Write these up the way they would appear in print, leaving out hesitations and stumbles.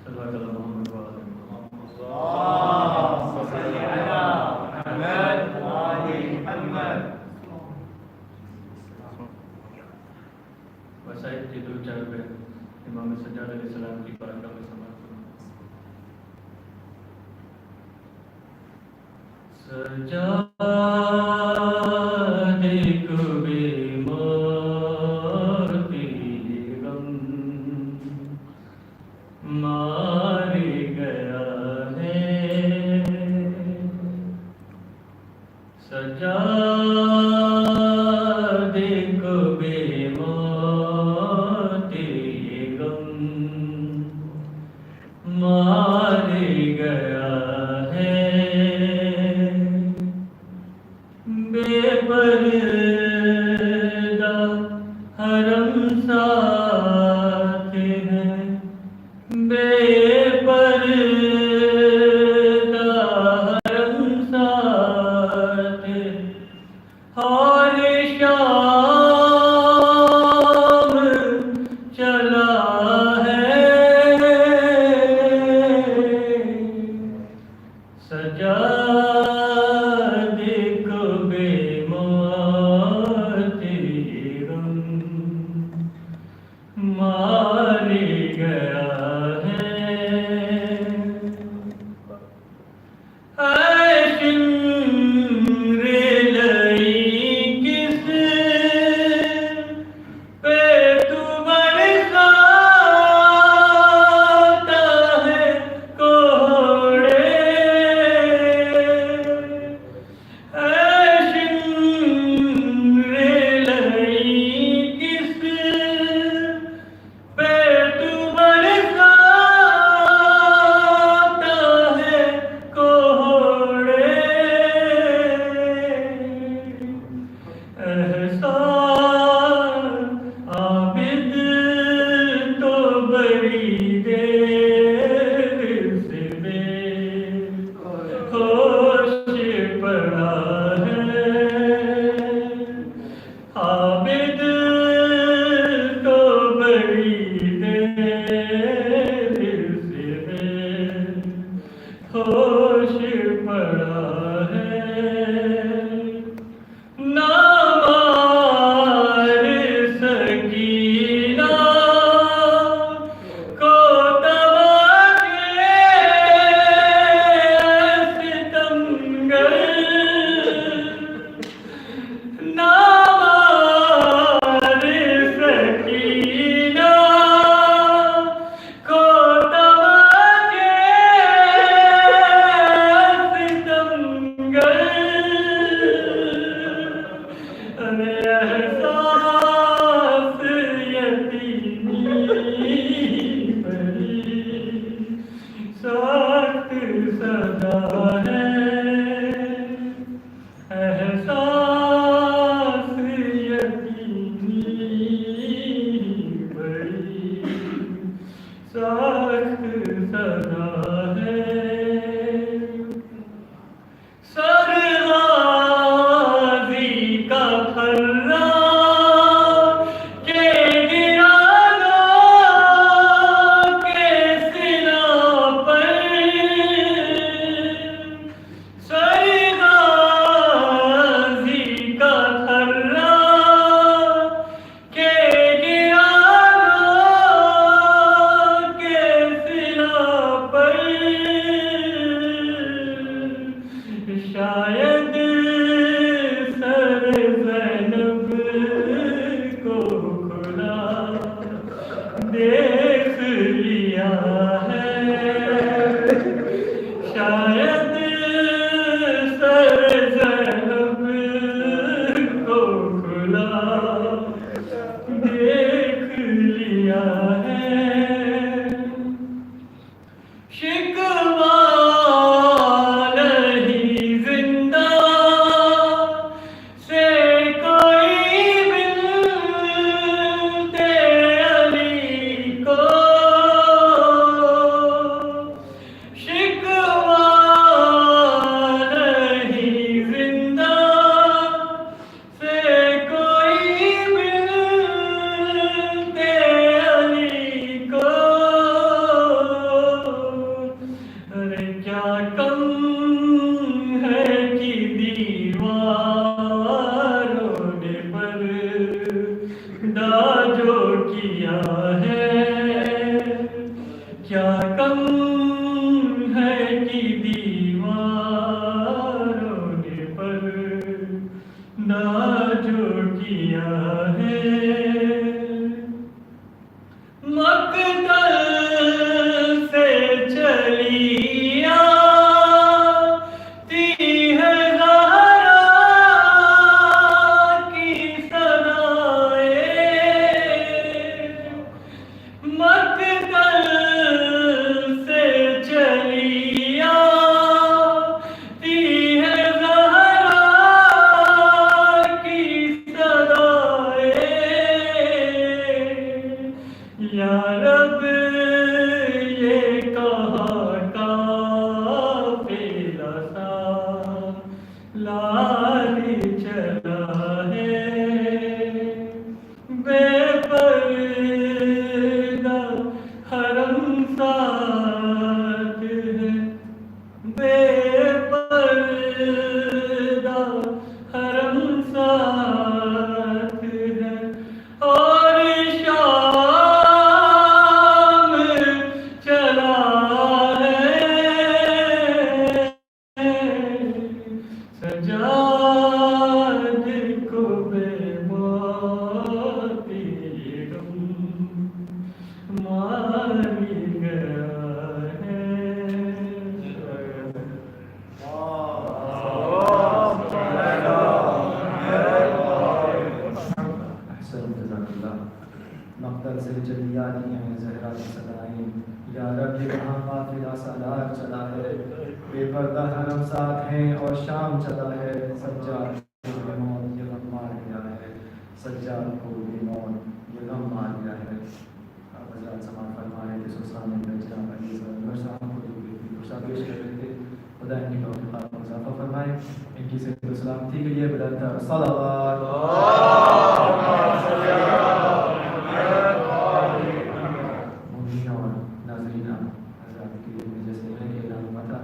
صلی اللہ علیہ وسلم اللهم صل على محمد وآل محمد. وسائل کے دو چار پہ امام سجاد علیہ السلام کی بارگاہ میں سماعت فرمائیں. سجادے کو بے موتی غم مار گیا ہے. سجادے کو بے موتی غم مار گیا ہے. بے پردہ حرم ساتھ ہے. بے پردہ حرم ساتھ ہے. اور شام چلا ہے. سجادے کو بے موتی غم مار گیا ہے. اے شمر لئی کس پہ تو برساتا ہے کوڑے. اے شمر لئی کس پہ تو برساتا ہے کوڑے. احسان عابد تو بڑی دیر سے بے ہوش پڑا ہے. عابد تو بڑی دیر سے بے ہوش پڑا ہے. نامار سکینہ کو تواگے ستمگر. نامار سکینہ کو تواگے ستمگر. احساس یتیمی بڑی سخت سزا ہے. احساس یتیمی بڑی سخت سزا ہے. سرغازی کا پھرا کے گرانا کے سنا پر. سرغازی کا پھرا کے گرانا کے سنا پر. شاید سر زینب کو کھلا دیکھ لیا ہے. شاید سر زینب کو کھلا دیکھ لیا ہے. شکوہ نہیں زندہ سے کوئی بنتے علی کو. مقتل سے چلی آتی ہے زہرا کی صدائیں، مقتل سے چلی آتی ہے زہرا کی صدائیں، یا رب یہ کہاں قافلہ سالاری چلا ہے، بے پردہ حرم ساتھ ہے، بے پردہ حرم ساتھ ہے، اور شام چلا ہے، سجاد کو بے موتی غم ماری گیا ہے۔ احسن، جزاک اللہ۔ مقتل سے چلی آتی ہیں زہرا کی صدائیں، یا رب یہ کہاں قافلہ سالار چلا ہے، بے پردہ حرم ساتھ ہیں اور شام چلا ہے، سجاد کو بے موت یہ غم مار گیا ہے، سجاد کو بے موت یہ غم مار گیا ہے۔ آپ حضرات سماعت فرما رہے تھے، سلسلہ میں جناب علی عمر صاحب کو جو پرسہ پیش کر رہے تھے، خدا ان کی توفیقات میں اضافہ فرمائے، ان کی صحت و سلامتی کے لیے بلند صلوات مؤمنین اور ناظرین حضرات کے لیے جیسے میں نے اعلان ہوا تھا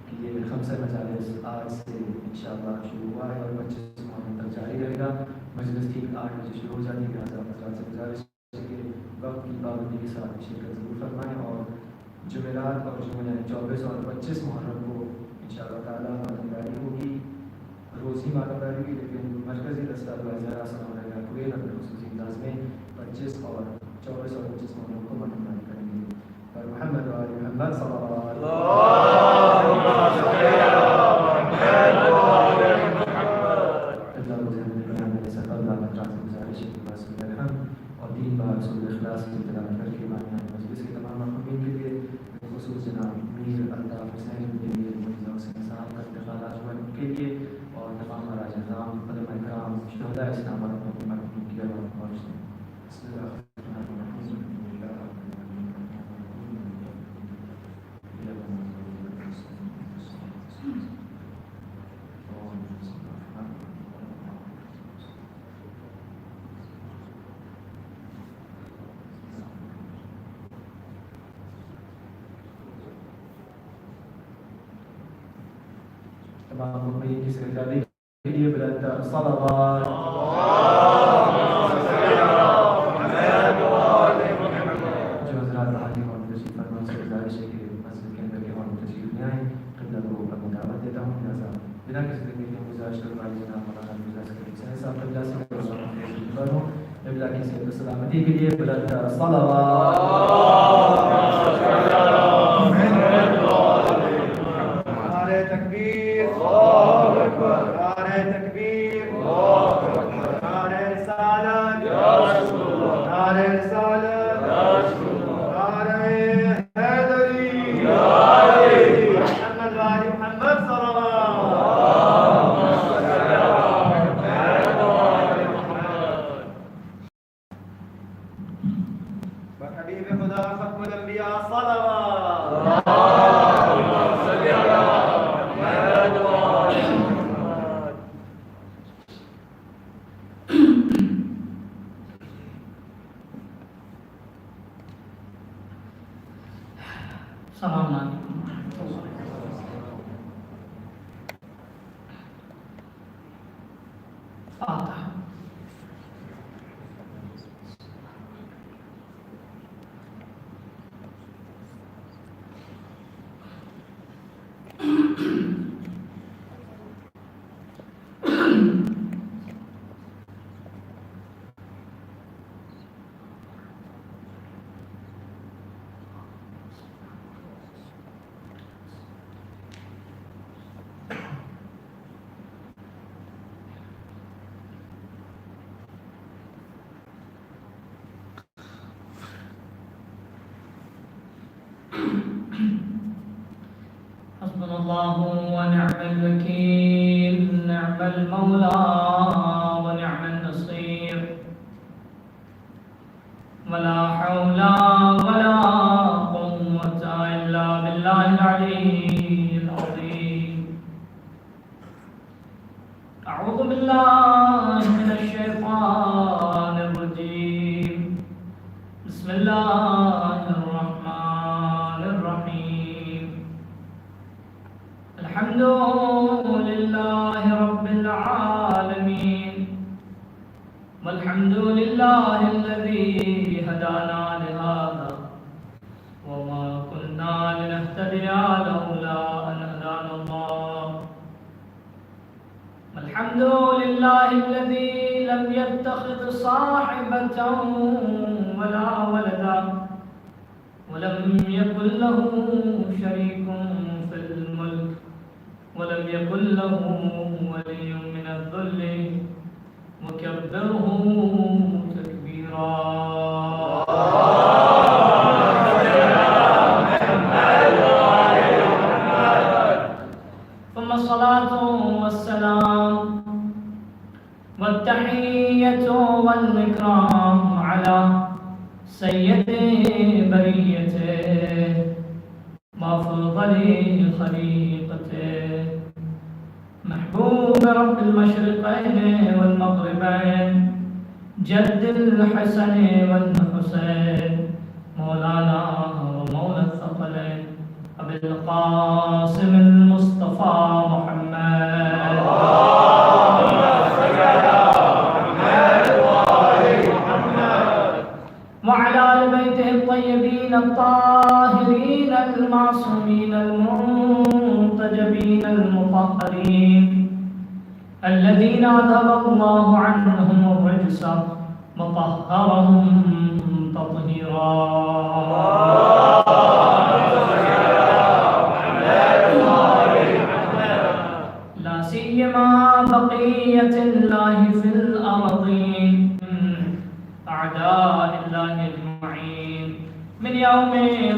کہ یہ خمسہ مجالس آج سے انشاءاللہ شروع ہوا ہے اور 25 محرم تک جاری رہے گا۔ مجلس ٹھیک 8 بجے شروع ہو جاتی ہے، لہٰذا حضرات سے گزارش ہے کہ وقت کی پابندی کے ساتھ شرکت ضرور فرمائیں، اور جمعرات اور جمعہ یعنی 24 اور 25 محرم کو انشاءاللہ تعالیٰ ماتمداری ہوگی، روزی ماتمداری ہوگی، لیکن مرکزی دستہ ذرا سلام رہے کوئل اپنے خصوصی انداز میں 25 اور 24 اور 25 محرم کو ماتمداری کریں گے۔ اور محمد و آل محمد صلی اللہ علیہ وسلم۔ اور 3 بار سورۃ اخلاص کی تلاوت کر کے معنی مجلس کے تمام محبوبین کے لیے، خصوص جناب میر الطاف حسین میر مرزا حسین صاحب کا انتقالات ہوئے ان کے لیے، اور تمام مراج نظام علماء کرام شہداء اسلام اور اپنے مرحومین کی ارواح کو بخش دیں۔ بسم اللہ الرحمن الرحیم۔ تمام مؤمنین کی سرکاری کے لیے بلند صلوات۔ جو حضرات حاضر اور تشریف فرما سے گزارش ہے کہ مسجد کے اندر کے اور تشریف لے آئیں، قبلہ کو اپنی دعوت دیتا ہوں، لہٰذا بنا کسی تکلیف کے گزارش کروں بھائی جناب مولانا مرزا حسین صاحب قبلہ سے کروں، قبلہ کی صحت و سلامتی کے لیے بلند صلوات۔ السلام علیکم۔ فاتحہ۔ الله ونعم الوكيل، نعم المولى ونعم النصير، ولا حول ولا قوة إلا بالله العلي العظيم. أعوذ بالله من الشيطان الرجيم. بسم الله الرحمن الرحيم. الحمد لله رب العالمين، والحمد لله الذي هدانا لهذا وما كنا لنهتدي لولا أن هدانا الله. الحمد لله الذي لم يتخذ صاحبة ولا ولدا، ولم يكن له شريك في الملك، ولم يكن له ولي من الذل، وكبره تكبيرا. ثم الصلاة والسلام والتحية والإكرام على سيد بريته وأفضل خليقته، محبوب رب المشرقين والمغربين، جد الحسن والحسين، مولانا ومولى الثقلين، أبي القاسم المصطفى محمد، وعلى آل بيته الطيبين الطاهرين المعصومين المنتجبين المطهرين، الذين أذهب الله عنهم الرجس وطهرهم تطهيرا. لا سيما بقية الله في الأرضين، أعداء الله أجمعين، من يوم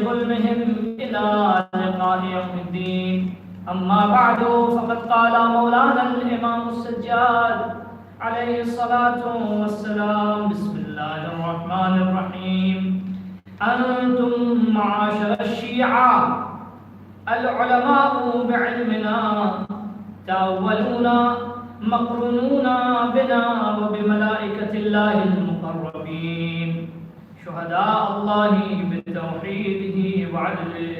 ظلمهم إلى لقاء يوم الدين. أما بعد، فقد قال مولانا الإمام السجاد عليه الصلاة والسلام: بسم الله الرحمن الرحيم. أنتم معاشر الشيعة العلماء بعلمنا تأولون مقرونون بنا وبملائكة الله المقربين، شهداء الله بتوحيده وعدله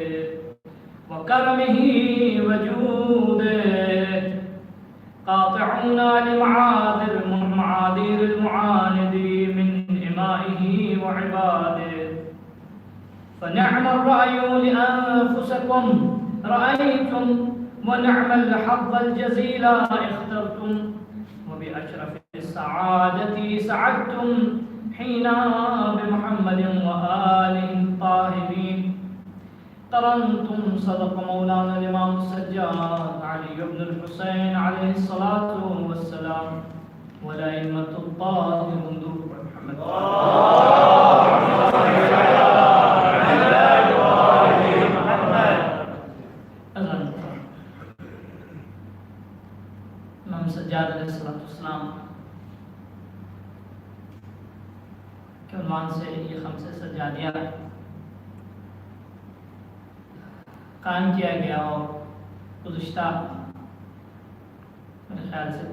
وكرمه وجوده، قاطعون لمعاذير المعاند من إمائه وعباده. فنعم الرأي لأنفسكم رأيتم، ونعم الحظ الجزيل اخترتم، وبأشرف السعادة سعدتم حين بمحمد وآله الطاهرين قرنتم. صدق مولانا الإمام السجاد علي بن الحسين عليه الصلاة والسلام، والأئمة الطاهرون ذو محمد. امام سجاد علیہ السلام کے عنوان سے یہ خمسہ سجادیہ قائم کیا گیا، اور گزشتہ میرے خیال سے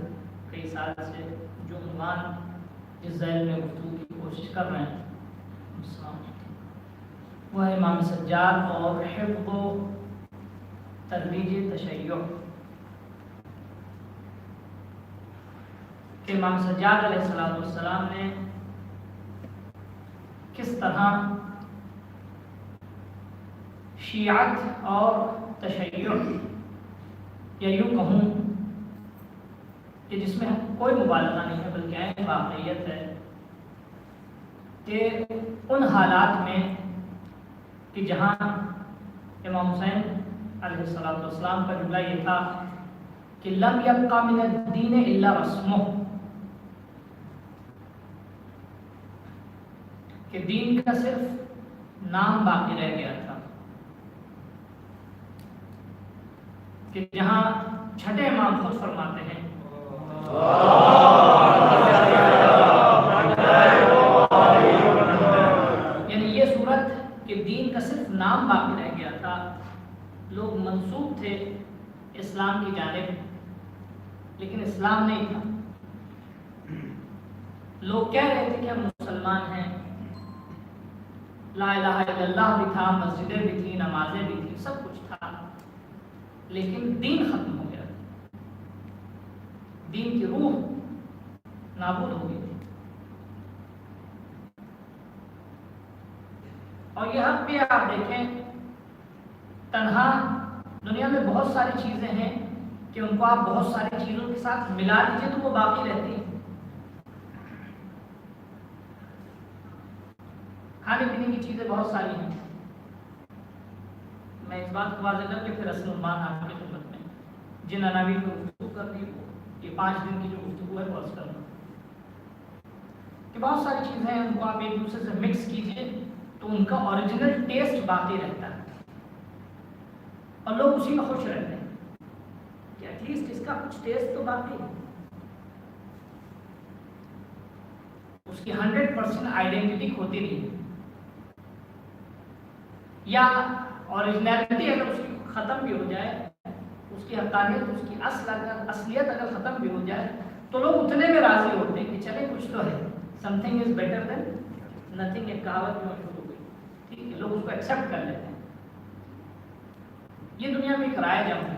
کئی سال سے جو عنوان جس ذیل میں گفتگو کی کوشش کر رہے ہیں وہ ہے امام سجاد اور حفظ و ترویج تشیع، کہ امام سجاد علیہ السلام نے کس طرح شیعت اور تشیع، یا یوں کہوں کہ جس میں کوئی مبالغہ نہیں ہے بلکہ عین واقعیت ہے، کہ ان حالات میں کہ جہاں امام حسین علیہ السلام کا جملہ یہ تھا کہ لم یبقى من الدین الا رسمہ، کہ دین کا صرف نام باقی رہ گیا تھا، کہ جہاں چھٹے امام خود فرماتے ہیں یعنی یہ صورت کہ دین کا صرف نام باقی رہ گیا تھا، لوگ منسوب تھے اسلام کی جانب لیکن اسلام نہیں تھا، لوگ کہہ رہے تھے کہ ہم مسلمان ہیں، لا الہ الا اللہ بھی تھا، مسجدیں بھی تھیں، نمازیں بھی تھیں، سب کچھ تھا، لیکن دین ختم ہو گیا، دین کی روح نابود ہو گئی تھی۔ اور یہ حق بھی آپ دیکھیں، تنہا دنیا میں بہت ساری چیزیں ہیں کہ ان کو آپ بہت ساری چیزوں کے ساتھ ملا دیجئے تو وہ باقی رہتی ہیں۔ کھانے پینے کی چیزیں بہت ساری ہیں، میں اس بات کو واضح کر کے پھر اصل عنوان آپ کی خدمت میں جن عناوین کو گفتگو کر دی یہ 5 دن کی جو گفتگو ہے وہ عرض کرنا کہ بہت ساری چیزیں ہیں، ان کو آپ ایک دوسرے سے مکس کیجئے تو ان کا اوریجنل ٹیسٹ باقی رہتا ہے اور لوگ اسی میں خوش رہتے ہیں کہ ایٹ لیسٹ اس کا کچھ ٹیسٹ تو باقی ہے، اس کی 100% آئیڈینٹی کھوتی نہیں ہے، یا اوریجنلٹی اگر اس کی ختم بھی ہو جائے، اس کی حقانیت، اس کی اصلیت اگر ختم بھی ہو جائے تو لوگ اتنے میں راضی ہوتے ہیں کہ چلے کچھ تو ہے، some thing is better than nothing, ایک کہاوت میں شروع ہوئی، ٹھیک ہے، لوگ اس کو ایکسیپٹ کر لیتے ہیں۔ یہ دنیا میں ایک رائے جم ہے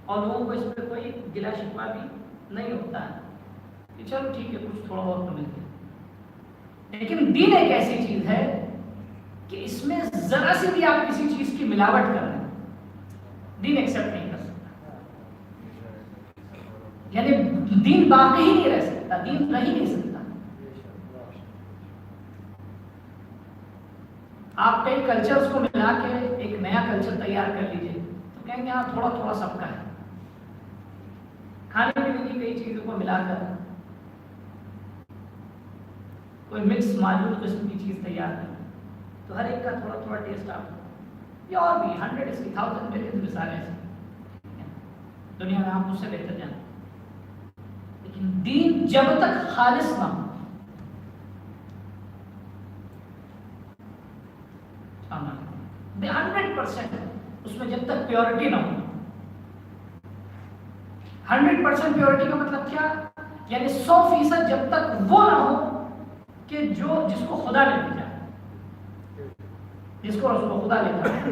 اور لوگوں کو اس پہ کوئی گلا شکوہ بھی نہیں ہوتا ہے کہ چلو ٹھیک ہے کچھ تھوڑا بہت تو مل گیا، لیکن دین ایک ایسی چیز ہے کہ اس میں ذرا سے بھی آپ کسی چیز کی ملاوٹ کر رہے ہیں، دین ایکسیپٹ نہیں کر سکتا، یعنی دین باقی ہی نہیں رہ سکتا، دین رہ ہی نہیں سکتا۔ آپ کئی کلچرز کو ملا کے ایک نیا کلچر تیار کر لیجئے تو کہیں گے ہاں تھوڑا تھوڑا سب کا ہے، کھانے پینے کی کئی چیزوں کو ملا کر کوئی مکس معجون قسم کی چیز تیار کر تو ہر ایک کا تھوڑا تھوڑا ٹیسٹ آپ یہ اور بھی 100 اس کی 1000 ملین مثالیں ایسی دنیا میں آپ مجھ سے بہتر جانیں، لیکن دین جب تک خالص نہ ہو 100% اس میں جب تک پیورٹی نہ ہو، 100% پیورٹی کا مطلب کیا، یعنی 100% جب تک وہ نہ ہو کہ جس کو خدا نے بھیجا، جس کو رسول خدا لیتا ہے،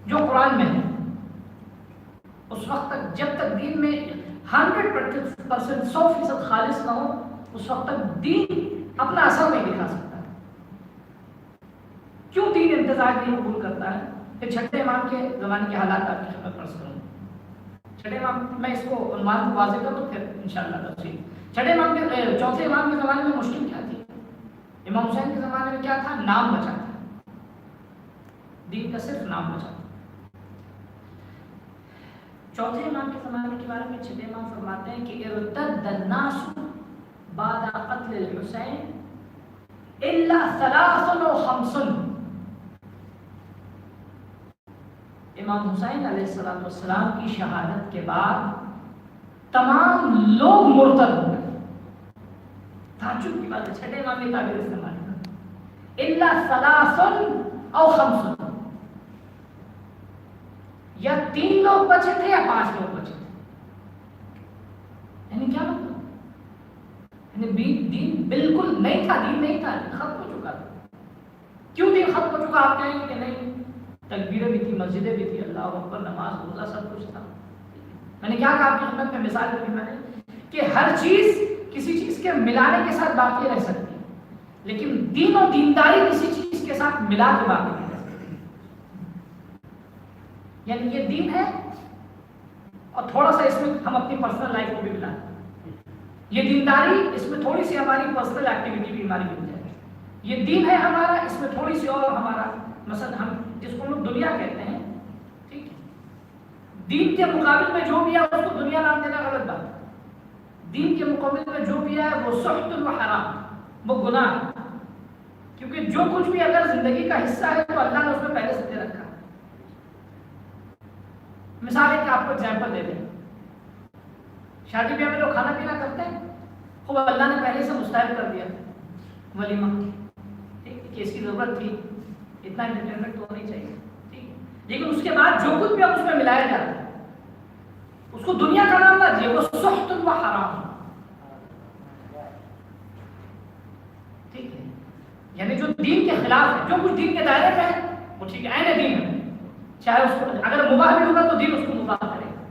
جو قرآن میں ہے، اس وقت تک جب تک دین میں 100% 100% خالص نہ ہو اس وقت تک دین اپنا اثر نہیں دکھا سکتا۔ کیوں دین امتزاج نہیں قبول کرتا ہے؟ پھر چھٹے امام کے زمانے کے حالات آپ کی خدمت عرض کروں، چھٹے امام میں اس کو عنوان کو واضح کر دوں پھر انشاءاللہ تفصیل۔ چھٹے امام کے چوتھے امام کے زمانے میں مشکل کیا تھی؟ امام حسین کے زمانے میں کیا تھا؟ نام بچا تھا، دین کا صرف نام بچا تھا۔ چوتھے امام کے زمانے کے بارے میں چھٹے امام فرماتے ہیں کہ ارتد الناس بعد قتل الحسین الا 53 امام حسین علیہ السلام کی شہادت کے بعد تمام لوگ مرتد ہو گئے۔ تعجب کی بات ہے، چھٹے امام نے تعبیر استعمال کی الا 3 او 5، یا 3 لوگ بچے تھے یا 5 لوگ بچے تھے، یعنی کیا مطلب، یعنی دین بالکل نہیں تھا، دین نہیں تھا، ختم ہو چکا تھا۔ کیوں دین ختم ہو چکا؟ آپ کہیں گے کہ نہیں، تکبیریں بھی تھی، مسجدیں بھی تھی، اللہ اکبر، نماز روزہ سب کچھ تھا۔ میں نے کیا کہا آپ کی خدمت میں مثال دی میں نے کہ ہر چیز کسی چیز کے ملانے کے ساتھ باقی رہ سکتی ہے، لیکن دین و دینداری کسی چیز کے ساتھ ملا کے باقی نہیں رہ سکتی۔ یعنی یہ دین ہے اور تھوڑا سا اس میں ہم اپنی پرسنل لائف کو بھی ملا دیں، یہ دینداری اس میں تھوڑی سی ہماری پرسنل ایکٹیویٹی بھی ہماری مل جائے، یہ دین ہے ہمارا، اس میں تھوڑی سی اور ہمارا مثلا ہم جس کو لوگ دنیا کہتے ہیں، ٹھیک ہے، دین کے مقابل میں جو بھی ہے اس کو دنیا نام دینا غلط بات ہے، دین کے مقابل میں جو بھی ہے وہ سخت و حرام، وہ گناہ ہے، کیونکہ جو کچھ بھی اگر زندگی کا حصہ ہے تو اللہ نے اس میں پہلے سے دے رکھا ہے۔ مثال ایک آپ کو ایگزامپل دے دیں، شادی بیاہ میں لوگ کھانا پینا کرتے ہیں، خوب اللہ نے پہلے سے مستحب کر دیا ولیمہ، ٹھیک کہ اس کی ضرورت تھی، اتنا انٹرٹینمنٹ تو نہیں چاہیے، ٹھیک، لیکن اس کے بعد جو کچھ بھی اب اس میں ملایا جاتا ہے اس کو دنیا کا نام نہ دیے، وہ سحت و حرام، ٹھیک ہے، یعنی جو دین کے خلاف ہے، جو کچھ دین کے دائرے میں ہے وہ ٹھیک ہے، عین دین ہے، چاہے اس کو اگر مباح بھی ہوگا تو دین اس کو مباح کرے گا۔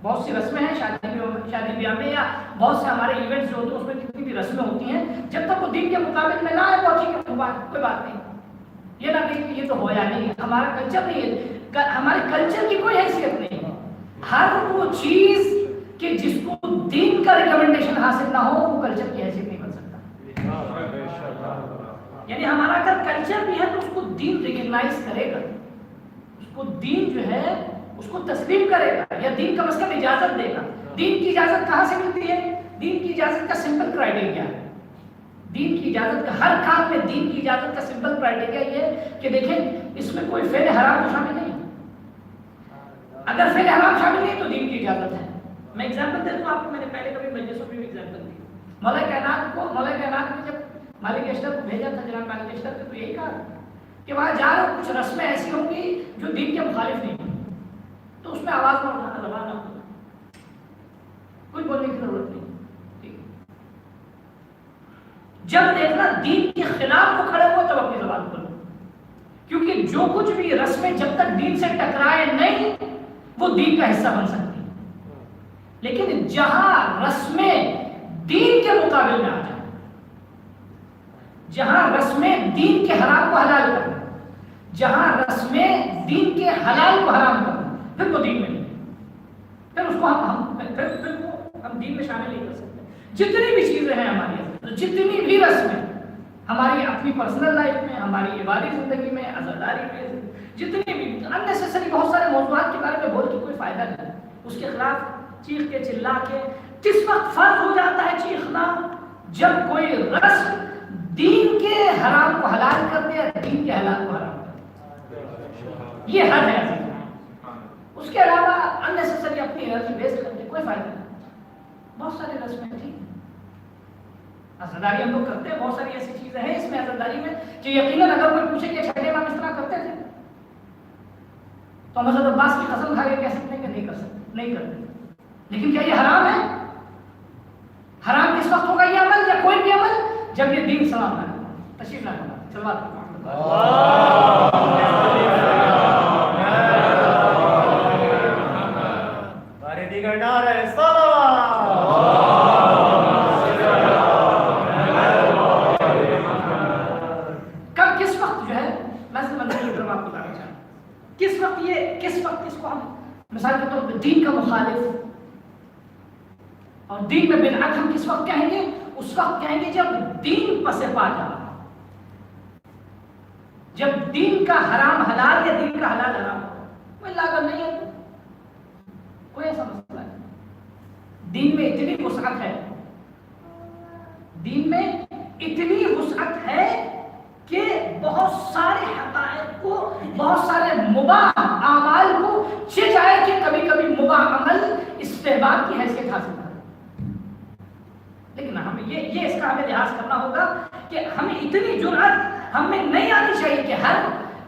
بہت سی رسمیں ہیں شادی بیاہ میں، یا بہت سے ہمارے ایونٹس جو ہوتے ہیں اس میں کتنی بھی رسمیں ہوتی ہیں، جب تک وہ دین کے مطابق میں نہ آئے وہ ٹھیک ہے، کوئی بات نہیں، یہ نہ کہ یہ تو ہو یا نہیں، ہمارا کلچر نہیں ہے، ہمارے کلچر کی کوئی حیثیت نہیں ہے، ہر وہ چیز کہ جس کو دین کا ریکمنڈیشن حاصل نہ ہو وہ کلچر کی حیثیت نہیں بن سکتا، یعنی ہمارا اگر کلچر بھی ہے تو اس کو دین ریکگنائز کرے گا، اس کو دین جو ہے اس کو تسلیم کرے گا، یا دین کم از کم اجازت دے گا۔ دین کی اجازت کہاں سے ملتی ہے؟ دین کی اجازت کا سمپل کرائٹیریا ہے، دین کی اجازت کا ہر کام میں دین کی اجازت کا سمپل کرائٹیریا یہ کہ دیکھیں اس میں کوئی فعل حرام تو شامل نہیں، اگر فعل حرام شامل نہیں تو دین کی اجازت ہے۔ میں ایگزامپل دیتا ہوں آپ کو، میں نے پہلے کبھی مجلسوں میں بھی ایگزامپل دی، مولا کائنات نے جب مالک اشتر کو بھیجا تھا، جناب مالک اشتر نے تو یہی کہا کہ وہاں جا رہے کچھ رسمیں ایسی ہوں گی جو دین کے مخالف نہیں ہوں، تو اس میں آواز نہ اٹھانا، زبان نہ اٹھانا، کچھ بولنے کی ضرورت نہیں، ٹھیک ہے، جب دیکھنا دین کے خلاف کو کھڑے ہو تب اپنی زبان کھولو، کیونکہ جو کچھ بھی رسمیں جب تک دین سے ٹکرائے نہیں وہ دین کا حصہ بن سکتی ہیں، لیکن جہاں رسمیں دین کے مقابل میں آ جائیں، جہاں رسمیں دین کے حرام کو حلال کریں، جہاں رسمیں دین کے حلال کو حرام کریں، پھر وہ دین میں نہیں، پھر اس کو ہم دین میں شامل نہیں کر سکتے۔ جتنی بھی چیزیں ہیں ہماری، جتنی بھی رسمیں ہماری اپنی پرسنل لائف میں، ہماری عبادی زندگی میں، عزاداری میں، جتنی بھی اننیسیسری بہت سارے موضوعات کے بارے میں بول کے کوئی فائدہ نہیں، اس کے خلاف چیخ کے چلا کے کس وقت فرض ہو جاتا ہے چیخنا؟ جب کوئی رسم دین کے حرام کو حلال کر دے یا دین کے حلال کو حرام کر دے، یہ حد ہے۔ اس کے علاوہ اننیسیسری اپنی انرجی ویسٹ کرتے کوئی فائدہ نہیں۔ بہت ساری رسمیں تھیں، عزاداری ہم لوگ کرتے ہیں، بہت ساری ایسی چیزیں ہیں اس میں عزاداری میں کہ یقیناً اگر کوئی پوچھے کہ چھٹے امام اس طرح کرتے تھے تو ہم حضرت عباس کی قسم کھا کے کہہ سکتے ہیں کہ نہیں کر سکتے، نہیں کرتے، لیکن کیا یہ حرام ہے؟ حرام کس وقت ہوگا یہ عمل یا کوئی بھی عمل؟ جب یہ دین سلام ہے۔ تشریف لانا چلوات کب کس وقت جو ہے میں سے منظور آپ کو بتانا چاہوں، کس وقت اس کو ہم مثال کے طور پہ دین کا مخالف اور دین میں بدعت ہم کس وقت کہیں گے؟ اس وقت کہیں گے جب دین پس پا جا، جب دین کا حرام حلال یا دین کا حلال حرام ہو، کوئی لاگت نہیں ہے، کوئی ایسا مسئلہ نہیں۔ دین میں اتنی وسعت ہے، دین میں اتنی وسعت ہے کہ بہت سارے حقائق کو، بہت سارے مباح اعمال کو چاہے کہ کبھی کبھی مباح عمل استحباب کی حیثیت حاصل کرے، لیکن ہمیں یہ اس کا ہمیں لحاظ کرنا ہوگا کہ ہمیں اتنی جرأت ہم میں نہیں آنی چاہیے کہ ہر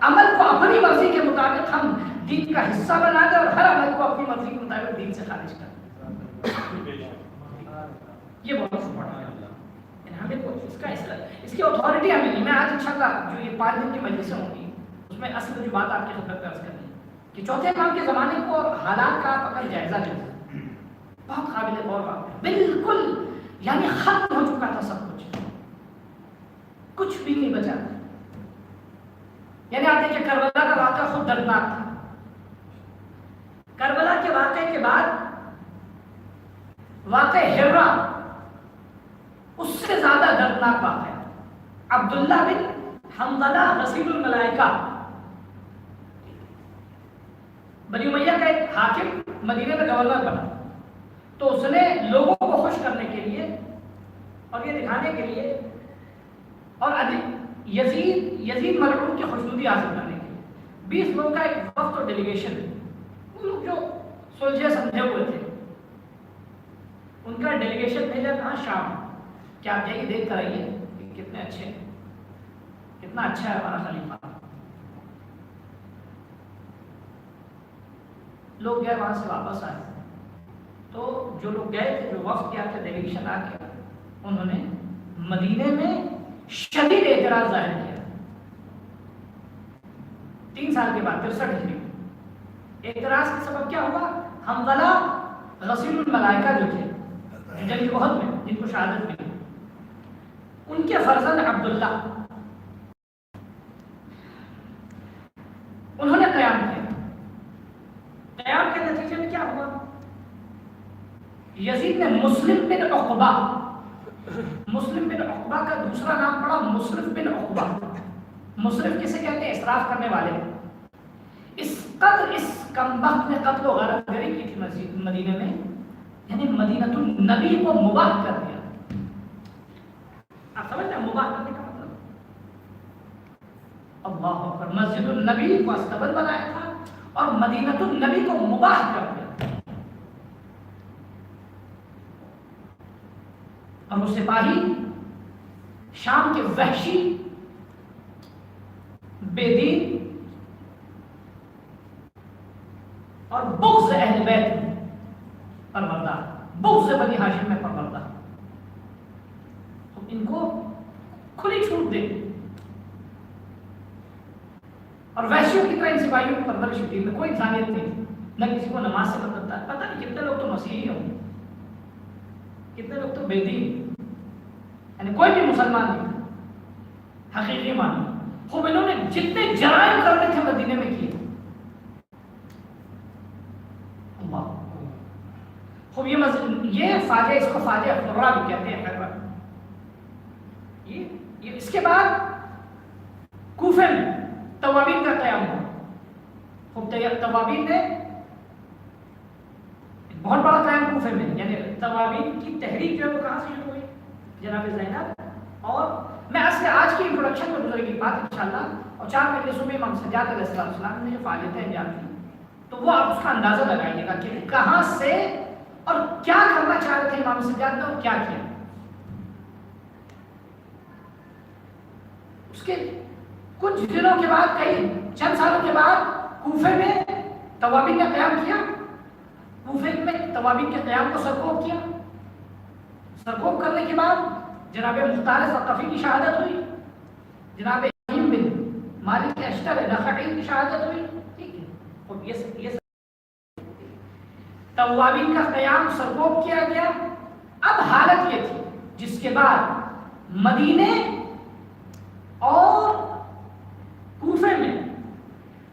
عمل کو اپنی مرضی کے مطابق ہم دین کا حصہ بنا دیں اور ہر عمل کو اپنی مرضی کے مطابق دین سے خارج کر دیں۔ یہ بہت امپورٹنٹ ہے، ہمیں اس کا اس کی اتھارٹی ہمیں نہیں۔ میں آج انشاءاللہ جو یہ 5 دن کی مجلسیں ہوں گی اس میں اصل جو بات آپ کی خدمت میں عرض کرنی ہے کہ چوتھے امام کے زمانے کو اور حالات کا آپ اگر جائزہ لیں، بہت قابل غور بات ہے، بالکل یعنی ختم ہو چکا تھا سب کچھ بھی نہیں بچا تھا۔ یعنی آپ دیکھیں کربلا کا واقعہ خود دردناک تھا، کربلا کے واقعے کے بعد واقع ہرا اس سے زیادہ دردناک واقعہ عبداللہ بن حنظلہ غسیل الملائکہ، بنی امیہ کا ایک حاکم مدینے میں گورنر بنا، تو اس نے لوگوں کو خوش کرنے کے لیے اور یہ دکھانے کے لیے اور یزید ملعون کی خوشنودی حاصل کرنے کے لیے 20 لوگوں کا ایک وفد اور ڈیلیگیشن وہ لوگ جو سلجھے سمجھے ہوئے تھے، ان کا ڈیلیگیشن بھیجا کہاں؟ شام، کہ آپ جائیے دیکھ کر آئیے کہ کتنے اچھے ہیں، کتنا اچھا ہے ہمارا خلیفہ۔ لوگ گئے، وہاں سے واپس آئے، تو جو لوگ گئے تھے، جو وفد کیا تھا، ڈیلیگیشن آ کے انہوں نے مدینے میں شدید اعتراض ظاہر کیا 3 سال کے بعد 63 ہجری میں۔ اعتراض کا سبب کیا ہوا؟ حنظلہ غسیل الملائکہ جو تھے، جو جنگ احد میں جن کو شہادت ملی، ان کے فرزند عبداللہ انہوں نے قیام کیا۔ قیام کے نتیجے میں کیا ہوا؟ یزید نے مسلم بن عقبہ، مسلم بن عقبہ کا دوسرا نام پڑا مصرف بن عقبہ۔ مصرف کسے کہتے ہیں؟ اسراف کرنے والے۔ اس کمبخت نے قتل و غارت گری کی تھی مدینے میں، یعنی مدینۃ النبی کو مباح کر دیا۔ آپ سمجھتے ہیں مباح کرنے کا مطلب؟ اللہ اکبر، مسجد النبی کو استبد بنایا تھا اور مدینۃ النبی کو مباح کر دیا۔ اور وہ سپاہی شام کے وحشی بے دین اور بغض اہل بیت میں پروردہ، بغض بنی ہاشم میں پروردہ، ان کو کھلی چھوٹ دے۔ اور وحشیوں کی طرح ان سپاہیوں کی پرورش ہوتی ہے، کوئی انسانیت نہیں، نہ کسی کو نماز سے بدلتا ہے۔ پتہ نہیں کتنے لوگ تو مسیحی ہوں، کتنے لوگ تو بے دین، یعنی کوئی بھی مسلمان نہیں حقیقی معنی۔ خوب انہوں نے جتنے جرائم کرنے تھے مدینے میں کیے۔ خوب یہ فاجعہ، اس کو فاجعہ حرہ بھی کہتے ہیں، حرہ۔ یہ اس کے بعد کوفے میں توابین کا قیام ہوا۔ خوب توابین نے بہت بڑا قیام کوفے میں، یعنی توابین کی تحریک جو ہے وہ کہاں سے شروع ہوئی؟ جناب زینب۔ اور میں اصل آج کی انٹروڈکشن میں گزرے گی بات انشاءاللہ، اور 4 مجلسوں میں امام سجاد علیہ السلام نے جو فعالیتیں انجام دی، تو وہ آپ اس کا اندازہ لگائیے گا کہ کہاں سے اور کیا کرنا چاہ رہے تھے امام سجاد نے اور کیا کیا۔ اس کے کچھ دنوں کے بعد، چند سالوں کے بعد کوفے میں توابین نے قیام کیا۔ کوفے میں توابین کے قیام کو سرکوب کیا۔ سرکوب کرنے کے بعد جناب مختار ثقفی کی شہادت ہوئی، جناب ابراہیم بن مالک اشتر نخعی کی شہادت ہوئی۔ ٹھیک ہے، اور یہ توابین کا قیام سرکوب کیا گیا۔ اب حالت یہ تھی، جس کے بعد مدینے اور کوفے میں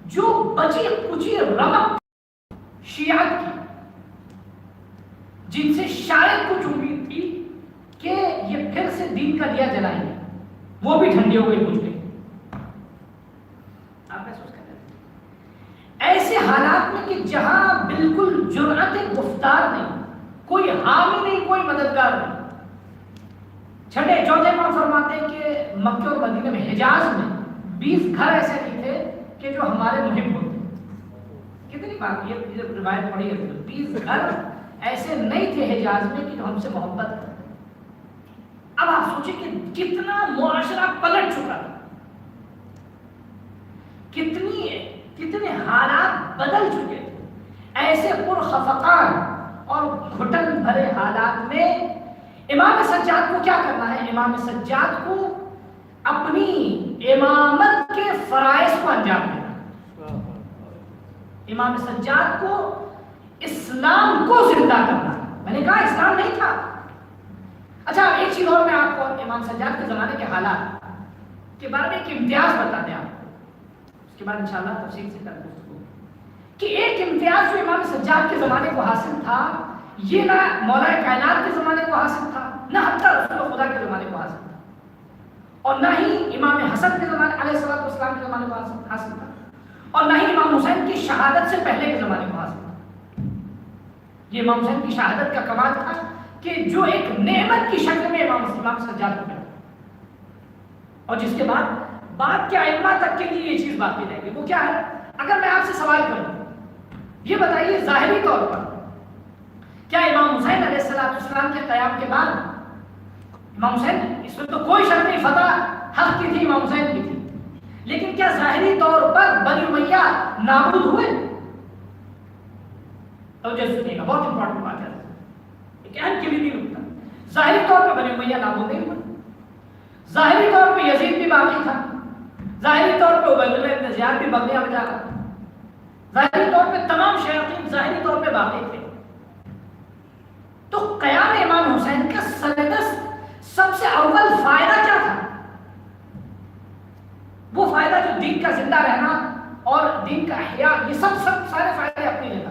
جو بچی کچی رمق شیعت کی، جن سے شاید کچھ امید تھی کہ یہ پھر سے دین کا دیا جلائیں گے، وہ بھی ٹھنڈی ہو گئی، بجھ گئی۔ آپ محسوس کرتے ہیں ایسے حالات میں کہ جہاں بالکل جرأت گفتار نہیں، کوئی حامی نہیں، کوئی مددگار نہیں۔ چوتھے امام فرماتے ہیں کہ مکہ اور مدینہ میں، حجاز میں 20 گھر ایسے نہیں تھے کہ جو ہمارے محب ہوتے۔ کتنی بات، یہ روایت پڑھی ہے، 20 گھر ایسے نہیں تھے حجاز میں کہ جو ہم سے محبت کرتے۔ اب آپ سوچیں کہ کتنا معاشرہ پلٹ چکا تھا، کتنے حالات بدل چکے تھے۔ ایسے پرخفقان اور گھٹن بھرے حالات میں امام سجاد کو کیا کرنا ہے؟ امام سجاد کو اپنی امامت کے فرائض کو انجام دینا، امام سجاد کو اسلام کو زندہ کرنا۔ میں نے کہا اسلام نہیں تھا۔ اچھا، ایک چیز اور میں آپ کو امام سجاد کے زمانے کے حالات کے بارے میں ایک امتیاز بتا دیں آپ کو، اس کے بعد انشاءاللہ تفصیل سے کریں گفتگو، کہ ایک امتیاز جو امام سجاد کے زمانے کو حاصل تھا، یہ نہ مولا کائنات کے زمانے کو حاصل تھا، نہ حتی رسول خدا کے زمانے کو حاصل تھا، اور نہ ہی امام حسن کے زمانے علیہ السلام کے زمانے کو حاصل تھا، اور نہ ہی امام حسین کی شہادت سے پہلے کے زمانے کو حاصل تھا۔ یہ امام حسین کی شہادت کا کمال تھا کہ جو ایک نعمت کی شکل میں امام سجاد کو ملا، اور جس کے بعد کے ائمہ تک کے لیے یہ چیز باقی رہے گی۔ وہ کیا ہے؟ اگر میں آپ سے سوال کروں یہ بتائیے ظاہری طور پر کیا امام حسین علیہ السلام کے قیام کے بعد امام حسین، اس میں تو کوئی شک نہیں، فتح حق کی تھی، امام حسین کی تھی، لیکن کیا ظاہری طور پر بنی امیہ نابود ہوئے؟ توجہ سنیے گا، بہت امپورٹنٹ بات ہے، ایک اہم کلیدی نکتہ۔ ظاہری طور پہ بنی امیہ نابود نہیں ہوئے، ظاہری طور پہ یزید بھی باقی تھا، ظاہری طور پہ عبید اللہ ابن زیاد بھی بغداد میں جا رہا تھا، ظاہری طور پہ تمام شیاطین ظاہری طور پہ باقی تھے۔ تو قیام امام حسین کا سردست سب سے اول فائدہ کیا تھا؟ وہ فائدہ جو دین کا زندہ رہنا اور دین کا احیاء، یہ سب سارے فائدے اپنی جگہ۔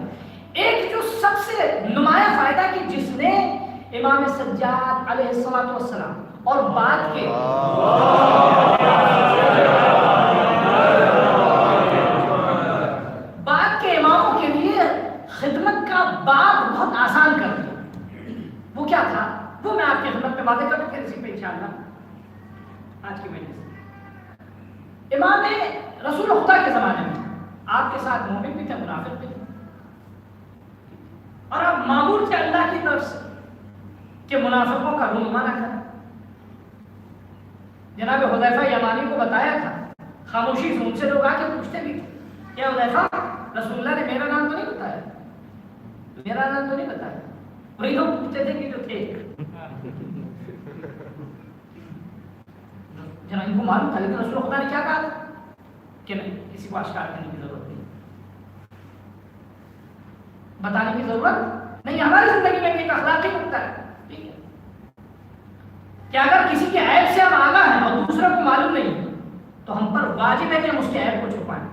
ایک جو سب سے نمایاں فائدہ کہ جس نے امام سجاد علیہ السلام اور بعد کے اماموں کے لیے خدمت کا باب بہت آسان کر دیا، وہ کیا تھا؟ وہ میں آپ کی خدمت میں واضح کروں، پھر اسی پہ انشاءاللہ آج کی مجلس۔ امام رسول خدا کے زمانے میں آپ کے ساتھ مومن بھی تھے، منافق بھی تھے، اور آپ معمول تھے اللہ کی طرف سے کہ منافقوں کا رونما نہ کریں۔ جناب حذیفہ یمانی کو بتایا تھا، خاموشی سے ان سے لوگ آ کے پوچھتے بھی تھے، کیا حذیفہ رسول اللہ نے میرا نام تو نہیں بتایا، میرا نام تو نہیں بتایا؟ وہی لوگ پوچھتے تھے کہ جو تھے، جناب ان کو معلوم تھا، لیکن رسول خدا نے کیا کہا کہ نہیں، کسی کو اشکار کرنے کی ضرورت نہیں، بتانے کی ضرورت نہیں۔ ہماری زندگی میں ایک اخلاقی نکتہ ہے، ٹھیک ہے، کہ اگر کسی کے عیب سے ہم آگاہ ہیں اور دوسرے کو معلوم نہیں تو ہم پر واجب ہے کہ ہم اس کے عیب کو چھپائیں۔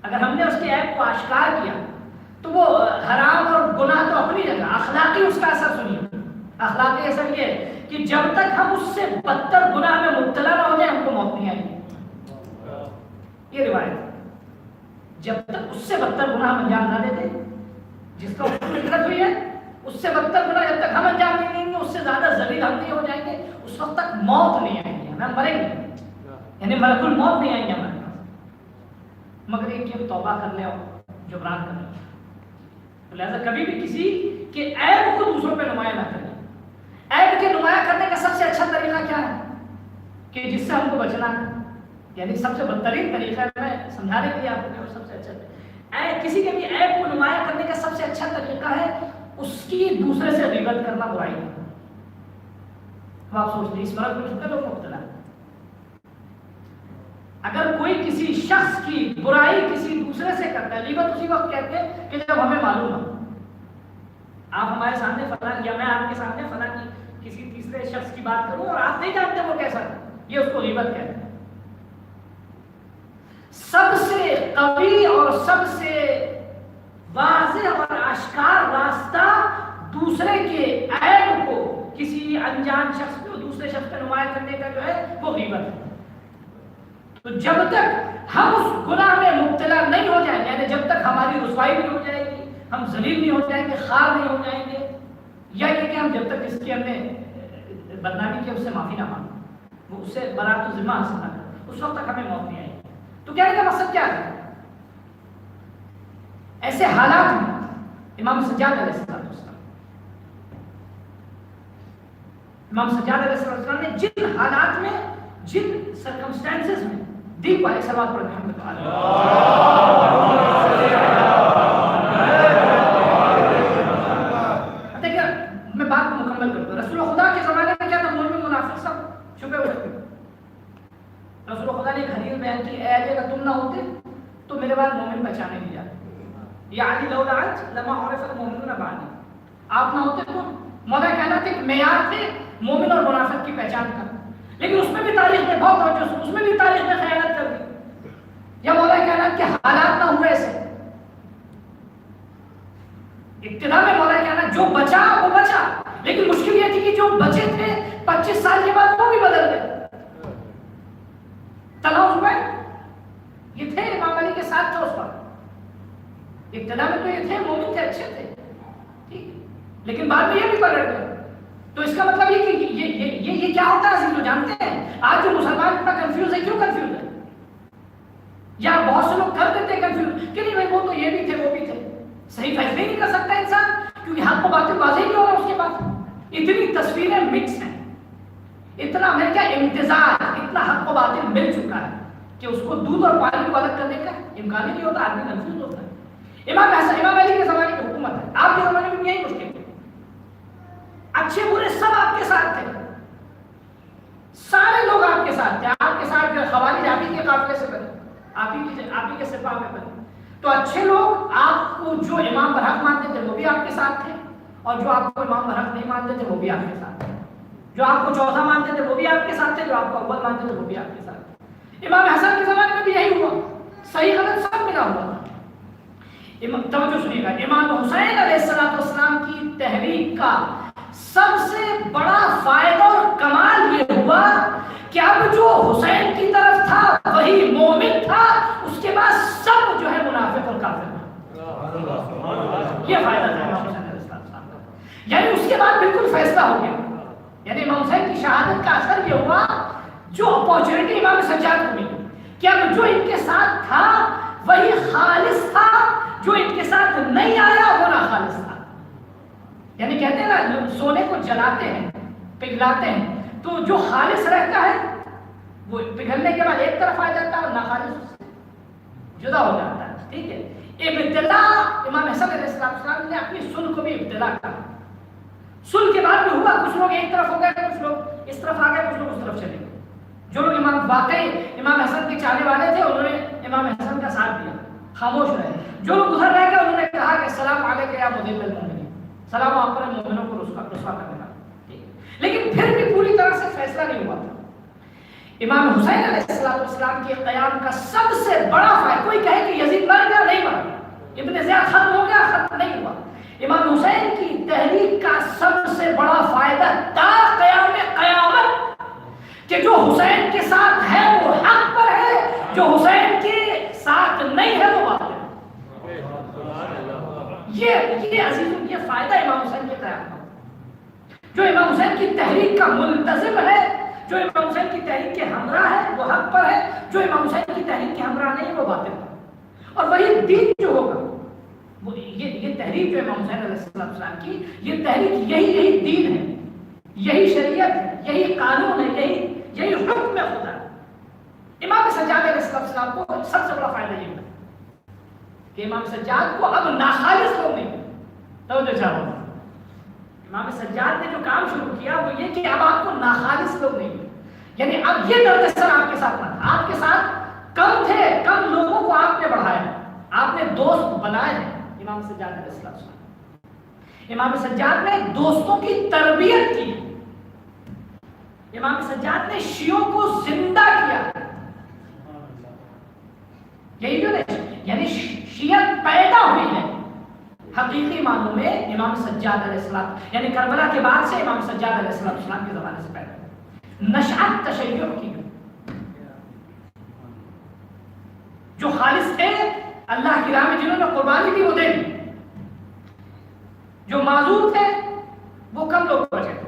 اگر ہم نے اس کے عیب کو آشکار کیا تو وہ حرام اور گناہ تو اپنی جگہ، اخلاقی اس کا اثر سنیے، اخلاقی اثر یہ ہے کہ جب تک ہم اس سے بدتر گناہ میں مبتلا نہ ہو جائیں ہم کو موت نہیں آئے گی، یہ روایت ہے۔ جب تک اس سے بدتر گناہ ہم انجام نہ دیتے، جس کا فکرت ہوئی ہے اس سے بدتر گناہ جب تک ہم انجام نہیں دیں گے، اس سے زیادہ ذلیل ہم نہیں ہو جائیں گے، اس وقت تک موت نہیں آئیں گے، ہم مریں گے، یعنی ملک الموت نہیں آئیں گے ہمارے پاس، مگر ایک کہ توبہ کر لیں اور جبران کر لیں۔ لہذا کبھی بھی کسی کے عیب کو دوسروں پہ نمایاں نہ کریں۔ عیب کے نمایاں کرنے کا سب سے اچھا طریقہ کیا ہے کہ جس سے ہم کو بچنا ہے، یعنی سب سے بدترین طریقہ میں سمجھانے کے لیے آپ کو سب سے اچھا کسی کے بھی عیب کو نمایاں کرنے کا سب سے اچھا طریقہ ہے اس کی دوسرے سے غیبت کرنا، برائی کرنا۔ اب آپ سوچتے ہیں اس مرض میں کتنے لوگ مبتلا ہیں؟ اگر کوئی کسی شخص کی برائی کسی دوسرے سے کرتا ہے، غیبت اسی وقت کہتے ہیں کہ جب ہمیں معلوم ہو، آپ ہمارے سامنے فلاں یا میں آپ کے سامنے فلاں کی کسی تیسرے شخص کی بات کروں اور آپ نہیں جانتے وہ کیسا ہے، یہ اس کو غیبت کہتے ہیں۔ سب سے قوی اور سب سے واضح اور آشکار راستہ دوسرے کے عیب کو کسی انجان شخص کو دوسرے شخص پہ نمایاں کرنے کا جو ہے وہ غیبت ہے۔ تو جب تک ہم اس گناہ میں مبتلا نہیں ہو جائیں گے، یعنی جب تک ہماری رسوائی نہیں ہو جائے گی، ہم ذلیل نہیں ہو جائیں گے، خوار نہیں ہو جائیں گے، یا یہ کہ ہم جب تک اس کی ہم نے بدنامی کی اس سے معافی نہ مانگیں، وہ اس سے برات و ذمہ حاصل نہ کریں، اس وقت تک ہمیں موت نہیں آئے گی۔ تو کہنے کا مقصد کیا ہے؟ ایسے حالات میں امام سجاد علیہ السلام نے جن حالات میں، جن سرکمسٹانسز میں دین پر صلوات پر محمد دیکھیں میں بات کو مکمل کرتا ہوں۔ رسول خدا کے زمانے میں کیا تھا؟ مومن منافق سب چھپے ہوئے تھے۔ رسول خدا نے ایک حدیث بیان کی، اے علی اگر تم نہ ہوتے تو میرے بعد مومن پہچانے نہیں جاتے، یا علی لولا انت لما عرف المؤمنون بعدی، آپ نہ ہوتے تو مولا کائنات ایک معیار تھے مومن اور منافق کی پہچان کا، لیکن اس میں بھی تاریخ نے بہت توجہ، اس میں بھی تاریخ نے خیانت کر دی، یا مولا کائنات کے حالات نہ ہوئے ایسے۔ ابتدا میں مولا کائنات جو بچا وہ بچا، لیکن مشکل یہ تھی کہ جو بچے تھے 25 سال کے بعد وہ بھی بدل گئے، تناؤ ہوئے۔ یہ تھے امام علی کے ساتھ تھے اس وقت، ابتدا میں تو یہ تھے مومن تھے، اچھے تھے، ٹھیک، لیکن بعد میں یہ بھی پلٹ گئے۔ تو اس کا مطلب یہ کہ یہ کیا ہوتا ہے عزیزو، جانتے ہیں آج جو مسلمان اتنا کنفیوز ہے، کیوں کنفیوز ہے؟ یا بہت سے لوگ کر دیتے کنفیوز کہ نہیں بھائی وہ تو یہ بھی تھے وہ بھی تھے. صحیح فیصلے نہیں کر سکتا انسان کیونکہ حق و باطل واضح نہیں ہوگا اس کے پاس. اتنی تصویریں مکس ہیں, اتنا میں کیا امتزاج, اتنا حق و باطل مل چکا ہے کہ اس کو دودھ اور پانی کو الگ کرنے کا امکان ہی نہیں ہوتا, آدمی کنفیوز ہوتا ہے. امام علی کے زمانے کی حکومت ہے, آپ کے زمانے میں یہی مشکل ہے. اچھے برے سب آپ کے ساتھ تھے, سارے لوگ آپ کے ساتھ تھے. آپ کے ساتھ خوارج آپ ہی کے قافلے سے بنے, آپ ہی کے سپاہ میں بنے. تو اچھے لوگ آپ کو جو امام برحق مانتے تھے وہ بھی آپ کے ساتھ تھے, اور جو آپ کو امام برحق نہیں مانتے تھے وہ بھی آپ کے ساتھ تھے. جو آپ کو چوتھا مانتے تھے وہ بھی آپ کے ساتھ تھے, جو آپ کو اول مانتے تھے وہ بھی آپ کے ساتھ تھے. امام حسن کے زمانے میں بھی یہی ہوا, صحیح غلط سب ملا ہوا تھا. توجہ سنیے گا, امام حسین علیہ السلام کی تحریک کا سب سے بڑا فائدہ اور کمال یہ ہوا کہ اب جو حسین کی طرف تھا وہی مومن تھا, اس کے بعد سب جو ہے منافق اور کافر تھا. یہ فائدہ تھا امام حسین علیہ السلام کا. یعنی اس کے بعد بالکل فیصلہ ہو گیا. یعنی امام حسین کی شہادت کا اثر یہ ہوا جو اپورچونٹی امام سجاد کو ملی کہ اب جو ان کے ساتھ تھا وہی خالص تھا, جو ان کے ساتھ نہیں آیا وہ ناخالص تھا. یعنی کہتے ہیں نا سونے کو جلاتے ہیں پگھلاتے ہیں تو جو خالص رہتا ہے وہ پگھلنے کے بعد ایک طرف آ جاتا ہے اور ناخالص جدا ہو جاتا ہے. ٹھیک ہے, ابتلا امام حسن علیہ السلام نے اپنی سن کو بھی ابتلا کہا. سن کے بعد بھی ہوا, کچھ لوگ ایک طرف ہو گئے, کچھ لوگ اس طرف آ گئے, کچھ لوگ اس طرف چلے گئے. جو لوگ واقعی امام حسن کے چاہنے والے تھے انہوں نے امام حسن کا ساتھ دیا, خاموش رہے. جو لوگ ادھر رہ گئے انہوں نے کہا کہ السلام علیکم یا مذل المؤمنین, سلام آپ پر مومنوں کو رسوا کرنے والا. لیکن پھر بھی پوری طرح سے فیصلہ نہیں ہوا تھا. امام حسین علیہ السلام کے قیام کا سب سے بڑا فائدہ, کوئی کہے کہ یزید مر گیا, نہیں مر گیا, ابن زیاد ختم ہو گیا, ختم نہیں ہوا. امام حسین کی تحریک کا سب سے بڑا فائدہ تا قیام قیامت کہ جو حسین کے ساتھ ہے وہ حق پر ہے, جو حسین کے ساتھ نہیں ہے وہ باطل ہے. یہ عزیزوں یہ فائدہ امام حسین کے قیام کا. جو امام حسین کی تحریک کا ملتزم ہے, جو امام حسین کی تحریک کے ہمراہ ہے وہ حق پر ہے, جو امام حسین کی تحریک کے ہمراہ نہیں وہ باطل ہے. اور وہی دین جو ہوگا وہ یہ تحریک جو امام حسین علیہ السلام کی, یہ تحریک یہی دین ہے, یہی شریعت ہے, یہی قانون ہے, یہی حکم ہے خدا. امام سجاد علیہ السلام کو سب سے بڑا فائدہ یہ ہے کہ امام سجاد کو اب ناخالص لوگ نہیں. توجہ چاہو, امام سجاد نے جو کام شروع کیا وہ یہ کہ اب آپ کو ناخالص لوگ نہیں. یعنی اب یہ درد سر آپ کے ساتھ نہ تھا, آپ کے ساتھ کم تھے, کم لوگوں کو آپ نے بڑھایا, آپ نے دوست بنائے ہیں. امام سجاد علیہ السلام, امام سجاد نے دوستوں کی تربیت کی. امام سجاد نے شیعوں کو زندہ کیا. یہی جو یعنی شیعت پیدا ہوئی ہے حقیقی معنوں میں امام سجاد علیہ السلام, یعنی کربلا کے بعد سے امام سجاد علیہ السلام کے زمانے سے پیدا ہوئی. نشأت تشیع کی, جو خالص تھے اللہ کی راہ میں جنہوں نے قربانی دی وہ دے دی, جو معذور تھے وہ کم لوگ بچے تھے.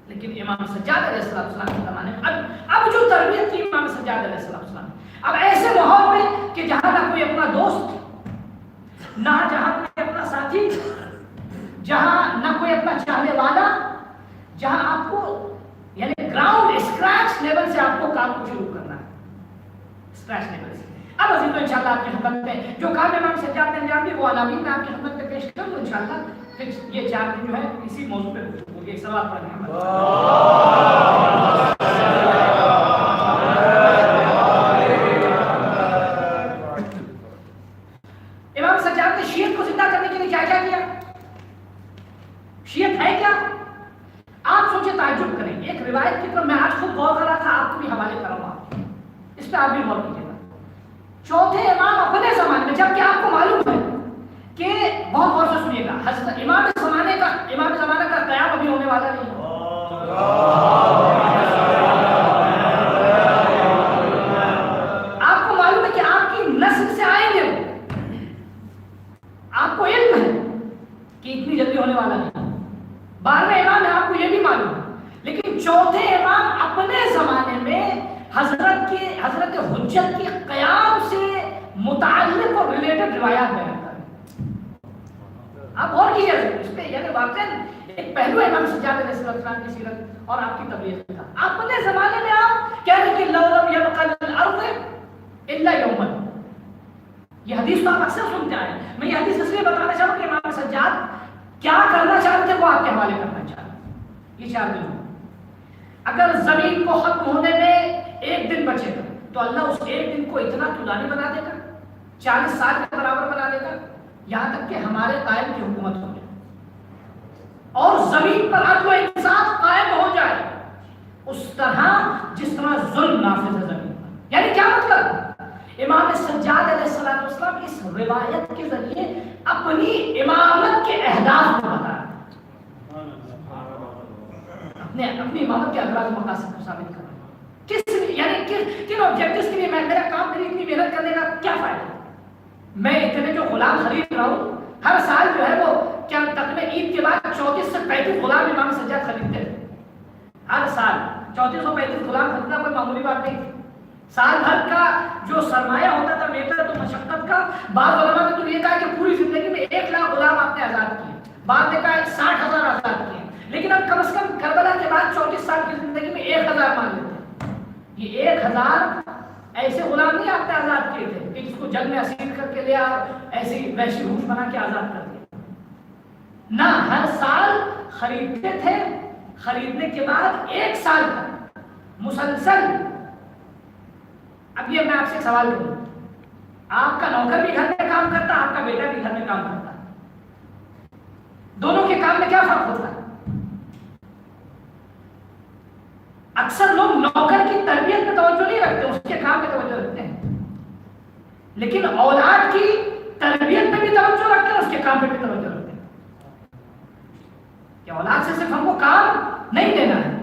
لیکن امام سجاد علیہ السلام کے زمانے میں اب جو تربیت کی امام سجاد علیہ السلام, اب ایسے ماحول میں کہ جہاں نہ کوئی اپنا دوست, نہ جہاں کوئی اپنا ساتھی, جہاں نہ کوئی اپنا چاہنے والا, جہاں آپ کو یعنی گراؤنڈ اسکریچ لیول سے آپ کو کام کو شروع کرنا ہے, اسکریچ لیول سے. اب عزیز تو انشاءاللہ آپ کی خدمت میں جو کام امام سجاد نے انجام دی وہ عناوین میں آپ کی خدمت میں پیش کروں انشاءاللہ. پھر یہ 4 دن جو ہے اسی موضوع پہ ہوگی. ایک سوال پڑھیں امام سجاد نے شیعت کو زندہ کرنے کے لیے کیا کیا کیا. شیعت ہے کیا آپ سوچے, تعجب کریں. ایک روایت کی طرف میں آج خود غور کر رہا تھا, آپ کو بھی حوالے کروں گا, اس پہ آپ بھی غور کیجیے گا. چوتھے امام اپنے زمانے میں, جبکہ آپ کو معلوم ہے کہ بہت غور سے سنیے گا, حضرت امام زمانے کا قیام ابھی ہونے والا نہیں ہے. آپ کو معلوم ہے کہ آپ کی نسل سے آئیں گے, آپ کو علم ہے کہ اتنی جلدی ہونے والا نہیں. 12ویں امام ہے, آپ کو یہ بھی معلوم ہے. لیکن چوتھے امام اپنے زمانے میں حضرت مسلط حجت کے قیام سے متعلق اور ریلیٹڈ روایات بیان کریں. آپ اور کیجیے اس پہ، یعنی واقعاً ایک پہلو ہے امام سجاد علیہ السلام کی سیرت اور آپ کی تبلیغ کا. آپ اپنے زمانے میں آپ کہہ رہے کہ لو لم یبق الارض الا یوما، یہ حدیث تو آپ اکثر سنتے آئے. میں یہ حدیث اس لیے بتانا چاہوں کہ امام سجاد کیا کرنا چاہتے تھے وہ آپ کے حوالے کرنا چاہتے. یہ 4 دن اگر زمین کو ختم ہونے میں 1 دن بچے گا تو اللہ اس 1 دن کو اتنا طولانی بنا دے گا، 40 سال کے برابر بنا دے گا، یہاں تک کہ ہمارے قائم کی حکومت ہو جائے اور زمین پر عدل و انصاف قائم ہو جائے اس طرح جس طرح ظلم نافذ ہے زمین پر. یعنی کیا مطلب؟ امام سجاد علیہ السلام اس روایت کے ذریعے اپنی امامت کے اہداف کو بتا رہے ہیں، اپنی امامت کے اغراض و مقاصد کو ثابت کر رہے ہیں. کس یعنی کن آبجیکٹس کے لیے میرا کام میری اتنی محنت کرنے کا کیا فائدہ؟ میں اتنے جو غلام خرید رہا ہوں، ہر سال جو ہے وہ کیا تقریباً عید کے بعد 34 سے 35 غلام امام سجاد خریدتے ہیں. ہر سال 34 اور 35 غلام خریدنا کوئی معمولی بات نہیں تھی. سال بھر کا جو سرمایہ ہوتا تھا محنت و مشقت کا، بعض علماء نے تو یہ کہا کہ پوری زندگی میں 1 لاکھ غلام آپ نے آزاد کیے، بعض نے کہا 60,000 آزاد کیے، لیکن اب کم از کم کربلا کے بعد 34 سال کی زندگی میں 1,000 مان لیتے ہیں. یہ 1,000 ایسے غلام نہیں آپ نے آزاد کیے تھے کہ جس کو جنگ میں اسیر کر کے لیا اور ایسی وحشی روح بنا کے آزاد کر دیا. نہ، ہر سال خریدتے تھے، خریدنے کے بعد 1 سال تک مسلسل. اب یہ میں آپ سے ایک سوال کروں، آپ کا نوکر بھی گھر میں کام کرتا، آپ کا بیٹا بھی گھر میں کام کرتا، دونوں کے کام میں کیا فرق ہوتا ہے؟ اکثر لوگ نوکر کی تربیت میں توجہ نہیں رکھتے، اس کے کام میں توجہ رکھتے ہیں، لیکن اولاد کی تربیت میں بھی توجہ رکھتے ہیں، اس کے کام میں بھی توجہ رکھتے ہیں. کہ اولاد سے صرف ہم کو کام نہیں دینا ہے.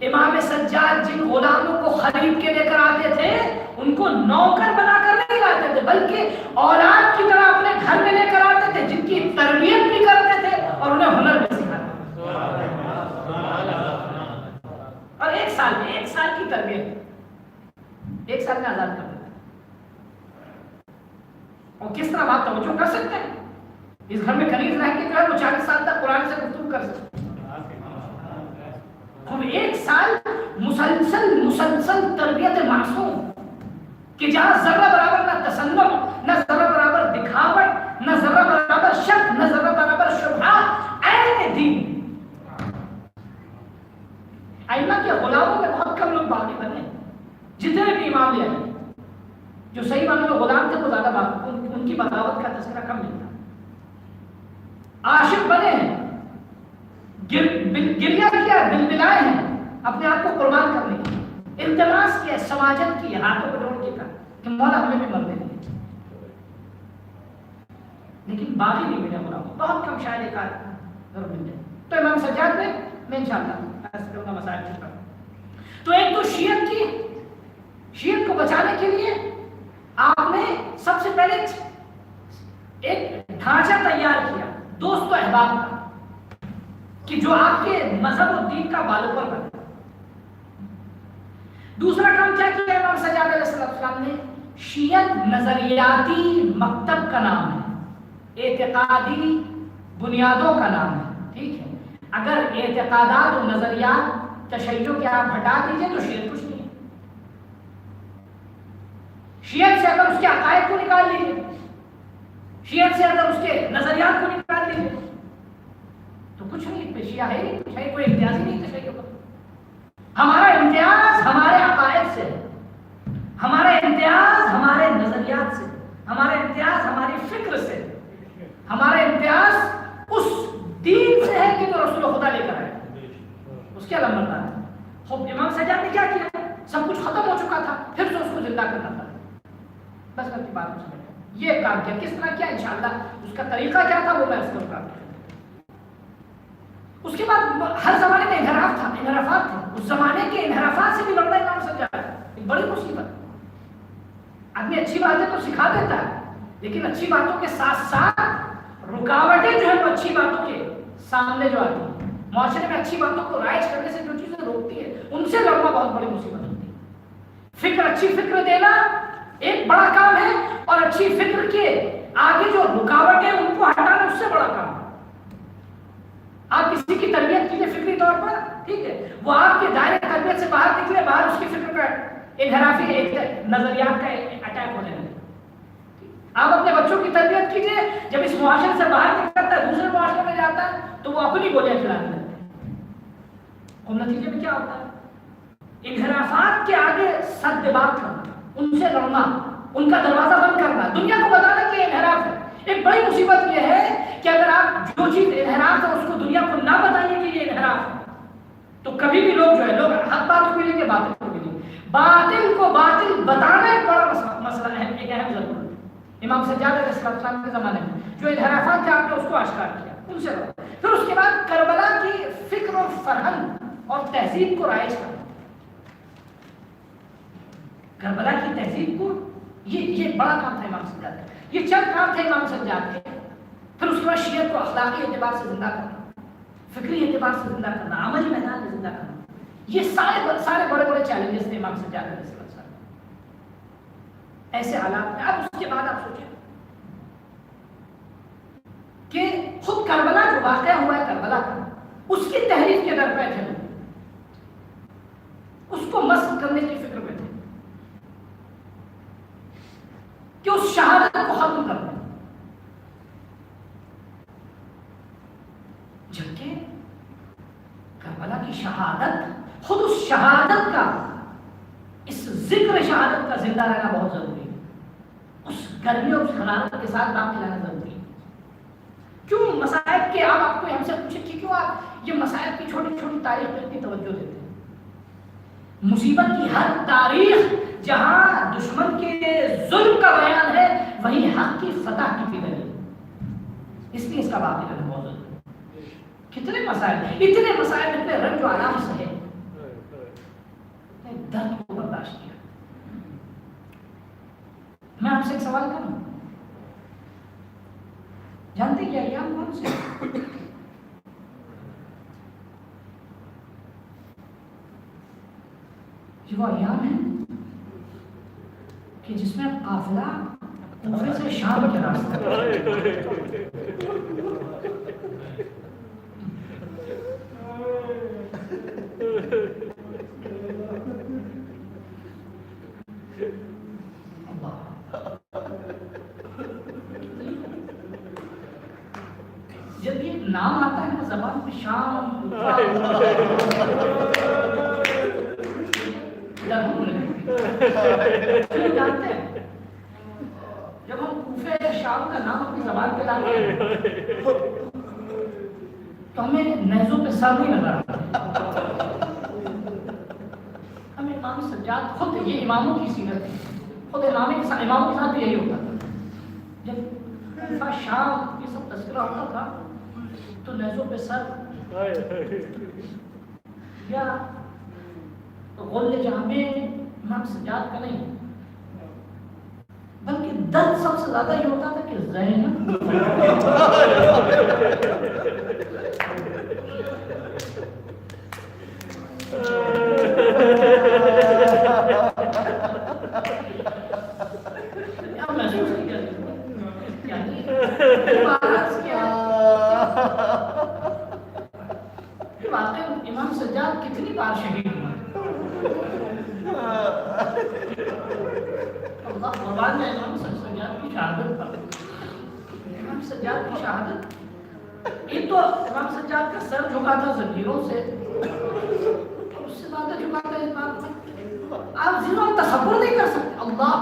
امام سجاد جن غلاموں کو خرید کے لے کر آتے تھے ان کو نوکر بنا کر نہیں لاتے تھے، بلکہ اولاد کی طرح اپنے گھر میں لے کر آتے تھے، جن کی تربیت بھی کرتے تھے اور انہیں ہنر بھی سکھاتے تھے. اور 1 سال کی تربیت 1 سال میں آزاد کر دیتا. اور کس طرح آپ توجہ کر سکتے ہیں؟ اس گھر میں قریب رہ کے جو ہے وہ 40 سال تک قرآن سے گفتگو کر سکتے ہیں. ہم 1 سال مسلسل تربیت معصوم کہ جہاں ذرہ برابر نہ تسنم، نہ ذرہ برابر دکھاوٹ، نہ ذرہ برابر شک، نہ ذرہ برابر شبہات، عین دین. ائمہ کے غلاموں میں بہت کم لوگ باقی بنے، جتنے بھی امام لے آئے جو صحیح معنوں میں غلام تھے وہ زیادہ ان کی بغاوت کا تذکرہ کم ملتا. عاشق بنے ہیں، گریہ کیا، بلبلائے ہیں اپنے آپ کو قربان کرنے کی، التماس کیا سماجت کی، ہاتھوں کو جوڑ کے کہا کہ مولا ہمیں بھی مرنے دیں، لیکن باقی نہیں ملے غلام. بہت کم شاید ایک ضرور مل جائے. تو امام سجاد میں انشاءاللہ مسائل چھپا. تو ایک تو شیعت کو بچانے کے لیے آپ نے سب سے پہلے ایک ڈھانچہ تیار کیا دوست و احباب کا کہ جو آپ کے مذہب و دین کا بالوپر بنے. دوسرا کام کیا کیا امام سجاد علیہ السلام نے؟ شیعت نظریاتی مکتب کا نام ہے، اعتقادی بنیادوں کا نام ہے. ٹھیک ہے، اگر اعتقادات و نظریات تشیع کے آپ ہٹا دیجئے تو شیعت کچھ نہیں ہے. شیعت سے اگر اس کے عقائد کو نکال لیجئے، شیعت سے اگر اس کے نظریات کو نکال لیجئے تو کچھ نہیں. شیعہ ہے نہیں، کچھ ہے، کوئی امتیاز ہی نہیں تشیع پر. ہمارا امتیاز ہمارے عقائد سے، ہمارا امتیاز ہمارے نظریات سے، ہمارا امتیاز ہماری فکر سے، ہمارا امتیاز اس دین سے ہے کہ جو رسول خدا لے کر آئے، اس کے علم بردار ہے. خوب امام سجاد نے کیا کیا؟ سب کچھ ختم ہو چکا تھا، پھر سے اس کو زندہ کرنا تھا. بس اپنی بات کو سمجھیں. یہ کام کیا، کس طرح کیا، انشاءاللہ اس کا طریقہ کیا تھا وہ میں اس کو بتا دوں. اس کے بعد ہر زمانے میں انحرافات تھے. اس زمانے کے انحرافات سے بھی لڑنا امام سجاد ایک بڑی مصیبت. آدمی اچھی باتیں تو سکھا دیتا ہے، لیکن اچھی باتوں کے ساتھ ساتھ رکاوٹیں جو ہے وہ اچھی باتوں کے سامنے جو آتی ہیں، معاشرے میں اچھی باتوں کو رائج کرنے سے جو چیزیں روکتی ہے، ان سے لڑنا بہت بڑی مصیبت ہوتی ہے. فکر اچھی فکر دینا ایک بڑا کام ہے، اور اچھی فکر کے آگے جو رکاوٹیں ان کو ہٹانا اس سے بڑا کام ہے۔ آپ کسی کی تربیت کیجیے فکری طور پر، ٹھیک ہے، وہ آپ کے دائرے تربیت سے باہر نکلے، باہر اس کی فکر کا انحرافی نظریات کا اٹیک ہونے لگے۔ آپ اپنے بچوں کی تربیت کیجیے، جب اس معاشرے سے باہر نکلتا ہے دوسرے معاشرے میں جاتا ہے تو وہ اپنی گولیاں کھلانے لگتے ہیں، اور نتیجے میں کیا ہوتا ہے؟ انحرافات کے آگے سد بات کرنا، ان سے لڑنا، ان کا دروازہ بند کرنا، دنیا کو بتانا کہ یہ انحراف ہے۔ ایک بڑی مصیبت یہ ہے کہ اگر آپ جو چیز انحراف ہے اس کو دنیا کو نہ بتائیے کہ یہ انحراف ہے، تو کبھی بھی لوگ جو ہے لوگ حق بات کو ملیں گے، باطل کو ملیں گے۔ باطل کو باطل بتانا ایک بڑا مسئلہ ہے، ایک اہم ضرورت ہے۔ امام سجاد علیہ السلام کے زمانے میں جو انحرافات تھے آپ نے اس کو اشکار کیا، ان سے لڑا۔ پھر اس کے بعد کربلا کی فکر اور فرہنگ اور تہذیب کو رائج کرنا، کربلا کی تہذیب کو، یہ بڑا کام تھا امام سجاد کا۔ یہ چند کام تھے امام سجاد کے۔ پھر اس کے بعد شیعت کو اخلاقی اعتبار سے زندہ کرنا، فکری اعتبار سے زندہ کرنا، عملی میدان میں زندہ کرنا، یہ سارے بڑے بڑے چیلنجز تھے امام سجاد علیہ السلام۔ ایسے حالات میں اب اس کے بعد آپ سوچیں کہ خود کربلا جو واقعہ ہوا ہے کربلا کا، اس کی تحریف کے در پہ تھے، اس کو مسخ کرنے کی فکر میں تھے کہ اس شہادت کو ختم کر دیں، جبکہ کربلا کی شہادت، خود اس شہادت کا، اس ذکر شہادت کا زندہ رہنا بہت ضروری ہے، اس گرمی اور اس حرارت کے ساتھ باقی رہنا ضروری ہے۔ کیوں مصائب کے آپ کو ہم سے پوچھیں کہ کیوں آپ یہ مصائب کی چھوٹی چھوٹی تاریخ پہ اتنی توجہ دیتے ہیں؟ مصیبت کی ہر تاریخ جہاں دشمن کے ظلم کا بیان ہے، وہیں حق کی فتح کی فکر ہے، اس لیے اس کا باقی رہنا بہت ضروری ہے۔ کتنے مسائل، اتنے مسائل، اتنے رنج و آلام سے ہے، درد کو برداشت کیا۔ میں آپ سے ایک سوال کروں، جانتے کیا ایام کون سے؟ یہ وہ ایام ہیں کہ جس میں قافلہ کوفے سے شام کے راستے جب یہ نام آتا ہے نا زبان میں شام، جانتے ہیں جب ہم کوفے شام کا نام اپنی زبان پہ لاتے ہیں تو ہمیں نیزوں پہ سر نہیں نظر آتا۔ ہم امام سجاد خود، یہ اماموں کی سیرت ہے، خود اماموں کے ساتھ بھی یہی ہوتا تھا، جب شام یہ سب تذکرہ ہوتا تھا تو نیزوں پہ سر یا غل جہاں میں امام سجاد کا نہیں، بلکہ درد سب سے زیادہ یہ ہوتا تھا کہ زینب محسوس نہیں کرتی، یعنی واقعی امام سجاد کتنی بار شہید ہوئے، اللہ قربان ہے امام سجاد کی شہادت پر۔ امام سجاد کی شہادت، ایک تو امام سجاد کا سر جھکا تھا زنجیروں سے، اس سے زیادہ جھکا تھا اس بات پر آپ زیروں تصور نہیں کر سکتے، اللہ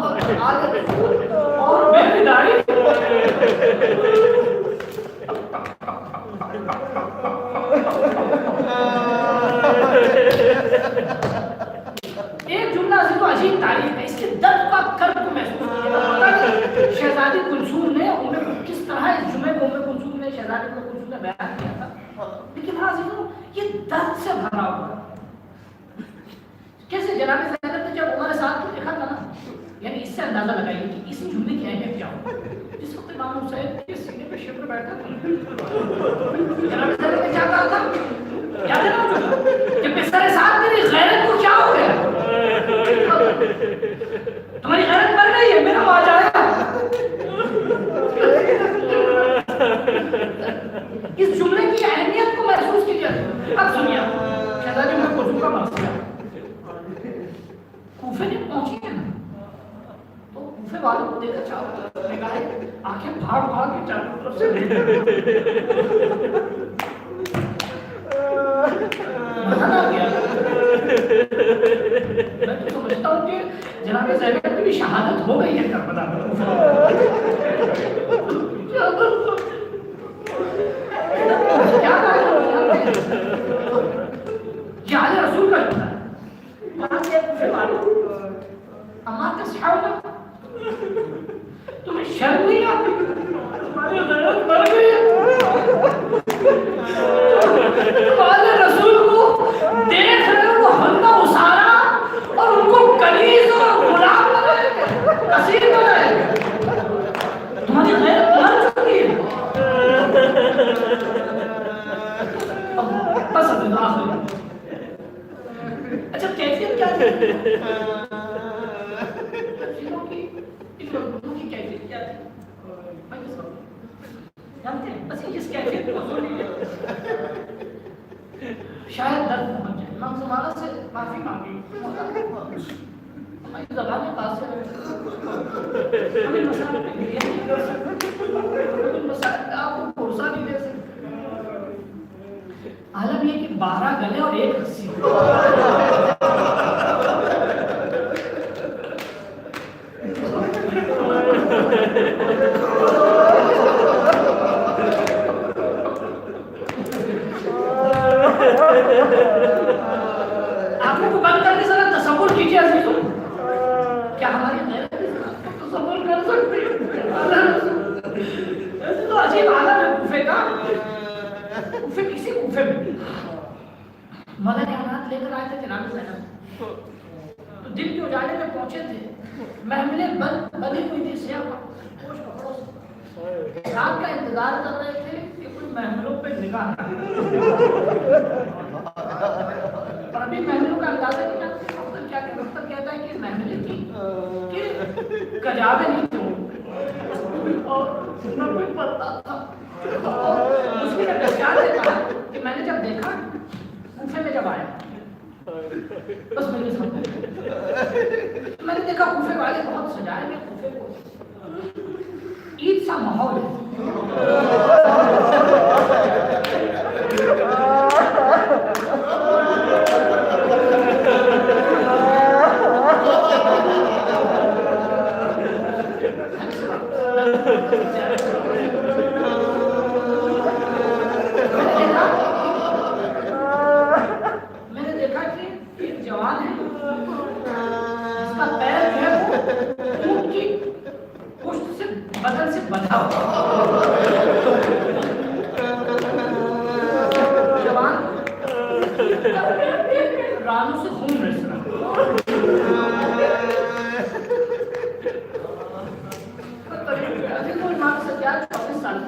اور بے بیداری۔ ایک جملہ سے تو عجیب تعریف ہے، اس کے درد کا کرب کو محسوس کیا۔ شہزادی کلثوم نے کس طرح اس جمعے کو کلثوم نے شہزادی کلثوم نے بیان کیا تھا، لیکن حاضروں یہ درد سے بھرا ہوا کیسے جناب زینب نے جب عمر سعد کو دیکھا تھا نا، یعنی اس سے اندازہ لگائیے کہ اس جملے کی اہمیت کیا ہو۔ جس وقت امام حسین کے سینے پہ شبر بیٹھا تھا، جناب زینب نے کیا کہا تھا، یاد ہے نا کہ بستر سعد میری غیرت کو کیا ہو گیا، کوفے میں پہنچی ہے نا تو کوفے والوں کو دیکھا چاہو نگاہیں آنکھیں پھاڑ پھاڑ کے چاروں طرف سے مزہ آ گیا. میں تو سمجھتا ہوں کہ جناب زینب کی بھی شہادت ہو گئی ہے کربلا میں. کیا یہ رسول کا جملہ ہے. وہاں سے کوفے والوں اما تصحون تمہیں شرم نہیں آتی تمہاری غیرت مر گئی ہے. تمہارے رسول کو دیکھ رہے وہ ہندا اسارا اور ان کو کنیز اور غلام بنائے اسیر بنائے. تمہاری غیرت مر چکی ہے. بس اچھا کیفیت کیا تھی؟ کی کیفیت کیا تھی؟ جانتے ہیں بس اس کیفیت کو سنی ہے. شاید درد پہنچ جائے. امام زمانہ سے معافی مانگی. ہماری زبانیں قاصر ہیں. ہم ان مسائل پہ گریہ نہیں کر سکتے. ان مسائل پہ آپ کو بھروسہ نہیں دے سکتے. عالم یہ کہ 12 گلے اور 1 رسی. آنکھوں کو بند کر کے ذرا تصور کیجیے عزیزوں کیا ہماری غیرت تصور کر سکتے ہیں. تو عجیب عالم ہے کوفے کا. کوفے کسی کوفے میں مدد احنات لے کر آئے تھے جناب زینب تو دن کے اجالے میں پہنچے تھے. محملیں بندی ہوئی تھی سیاہ پوش کپڑوں سے. رات کا انتظار کر رہے تھے کہ کوئی محملوں پہ نگاہ نہ اور ابھی محملوں کا اندازہ نہیں جانتے. افضل کیا کہ ڈاکٹر کہتا ہے کہ محملیں تھی کہ کجابے نہیں تھے اور نہ کوئی پتہ تھا. اس کی جب پہچان نے کہا کہ میں نے جب دیکھا کوفے میں جب آیا بس میں نے سمجھا. میں نے دیکھا کوفے والے بہت سجائے ہوئے کوفے کو عید سا ماحول ہے. میں نے دیکھا کہ ایک جوان ہے جس کا پیر جو ہے وہ اونٹ کی پشت سے بدن سے بندھا ہوا. جوان رانوں سے خون رس رہا. کوئی ماں سے کیا 24 سال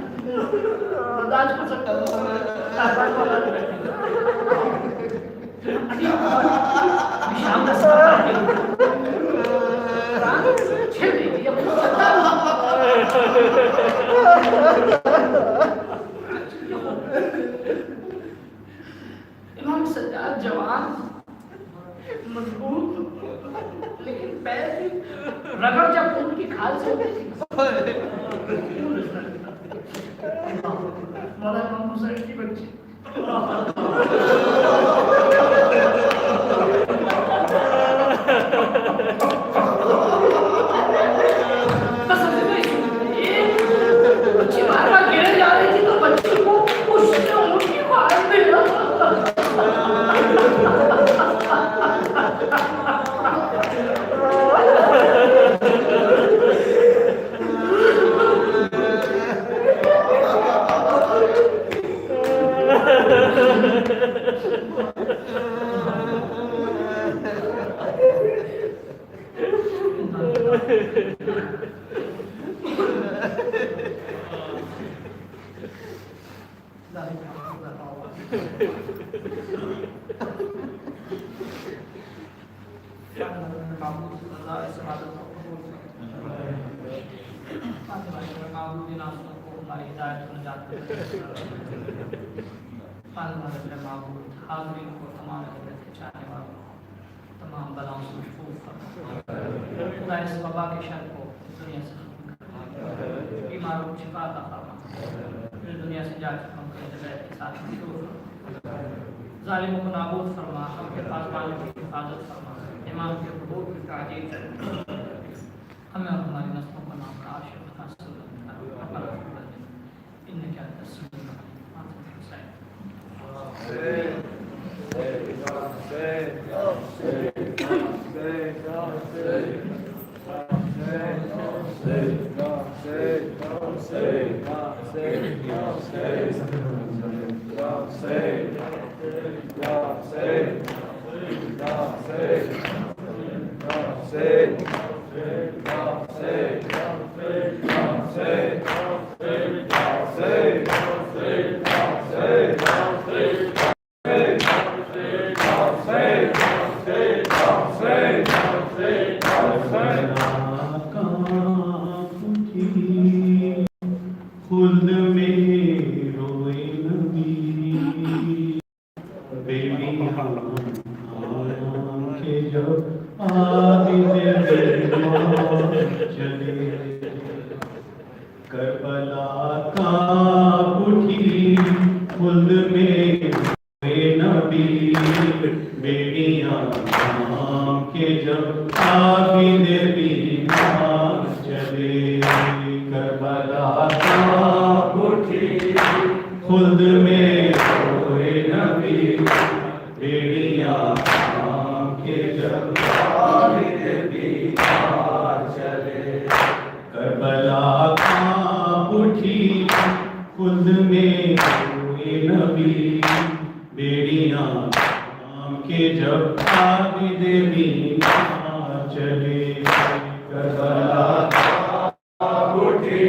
برداشت کر سکتا شام کا چھڑ گئی تھی. امام سجاد جوان مضبوط لیکن پیر رگڑ جب ان کی کھال سے ہوتی تھی مولا امام حسین کی بچی بچی بار بار گرے جا رہی تھی تو بچی کو اس نے اونٹی کو ہاتھ میں تمام بلاؤں سے محفوظ فرما. مولا اس وبا کے شر کو دنیا سے ختم کر، بیماروں کو شفا عطا فرما، پھر دنیا سے جا کے ہم کو ہدایت کے ساتھ مشہور، ظالموں کو نابود فرما، ہم کے پاسبانوں کی حفاظت فرما، امام کے حقوق کی تعجیل کر، ہمیں اور ہماری نسلوں کا نام کا عاشق حاصل کرنا، انك انت السميع خلد میں روئے نبی بیبی کے جب عابد چلے کربلا کانپ اٹھی خلد میں روئے نبی بیڑیاں کام کے جب عابد بیمار چلے کربلا کانپ اٹھی خلد میں روئے نبی بیڑیاں کام کے جب عابد بیمار چلے کربلا کانپ اٹھی خلد میں روئے نبی بیڑیاں کام کے جب عابد بیمار چلے کربلا کانپ اٹھی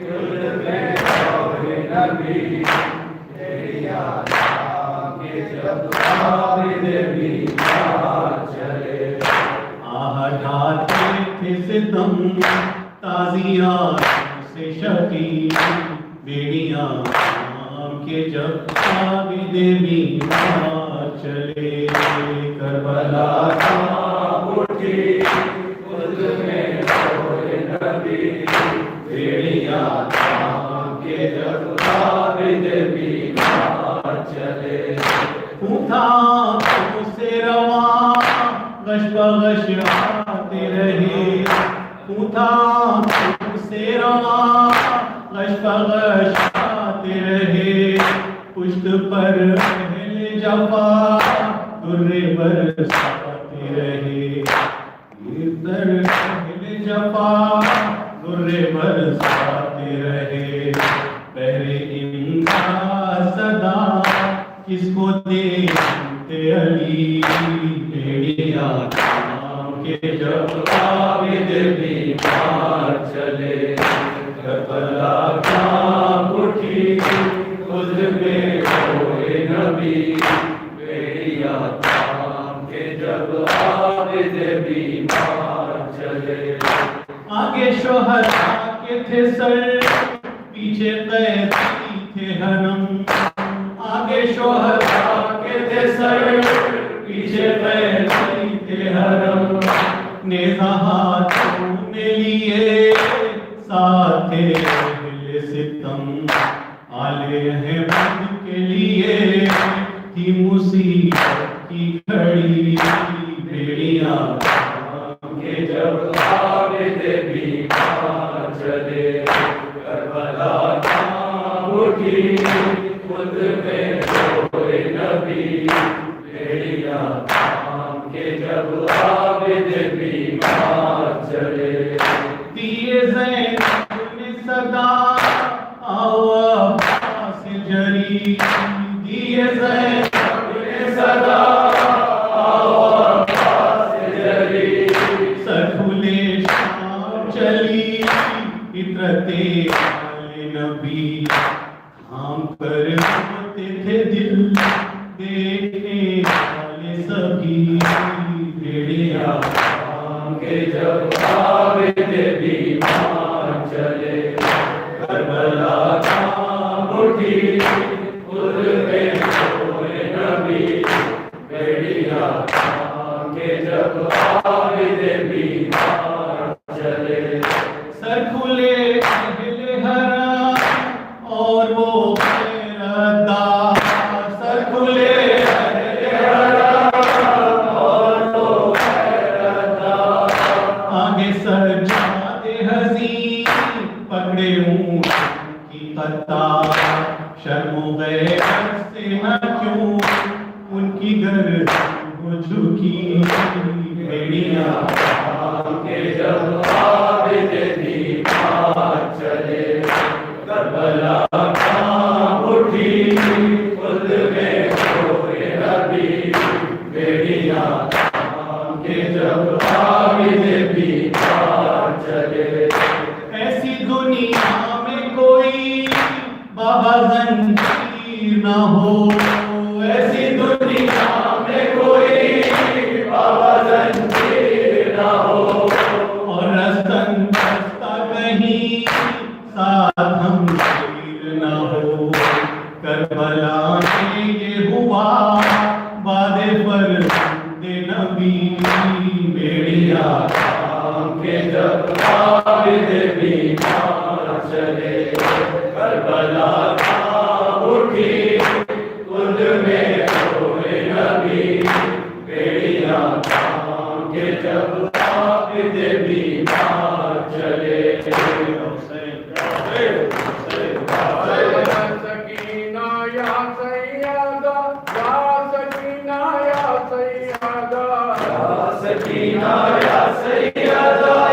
خلد میں روئے نبی بیڑیاں کام کے جب عابد بیمار چلے آہ ڈھاتے تھے ستم تازیات سے شقی بیڑیاں کام کے جب عابد بیمار چلے کربلا کانپ اٹھی خلد میں روئے نبی بیڑیاں کام کے جب عابد بیمار چلے اٹھا سے رواں غش بغش آتے رہے اٹھا سے رواں غش بغش آتے رہے پشت پر اہل جفا در برساتے رہے در اہل جفا در برساتے رہے پہلے امداد صدا کس کو دیتے علی بیڑیاں کام کے جب عابد بیمار چلے کربلا کانپ اٹھی خلد میں روئے نبی بیڑیاں کام کے جب عابد بیمار چلے آگے شہداء کے تھے سر پیچھے قیدی تھے حرم آگے شہداء کے تھے سر پیچھے قیدی تھے حرم نیزہ ہاتھوں نے لیے ساتھ تھے اہل ستم آل احمد کے لیے تھی مصیبت کی گھڑی بیڑیاں کام کے جب عابد بیمار چلے کربلا کانپ اٹھی خلد میں روئے نبی بیڑیاں کام کے جب عابد بیمار چلے دیے زینب نے صدا آؤ عباس جری دیے زینب نے صدا آؤ عباس جری سر کھلے شام چلی عطرت آل نبی تھام کر روتے تھے دل دیکھنے والے سبھی بیڑیاں کام کے جب عابد بیمار چلے کربلا کانپ اٹھی خلد میں روئے نبی بیڑیاں کام کے جب عابد بیمار بیڑیاں تھام کے جب عابد دیوان چلے کربلا کہاں اٹھی خود میں کوئی نبی بیڑیاں تھام کے جب عابد دیوان چلے ایسی دنیا میں کوئی بابا زنجیر نہ ہو ایسی دنیا میں کوئی بابا زنجیر نہ ہو اور رستن رستہ کہیں ساتھ ہم شیر نہ ہو کربلا میں یہ ہوا باد فرزند نبی بیڑیاں تھام کے جب عابد بیمار چلے کربلا کہاں اٹھی خود میں کوئی نبی بیڑیاں تھام کے جب عابد بیمار چلے سکینہ یا سیدہ یا سکینہ یا سیدہ سکینہ یا سیدہ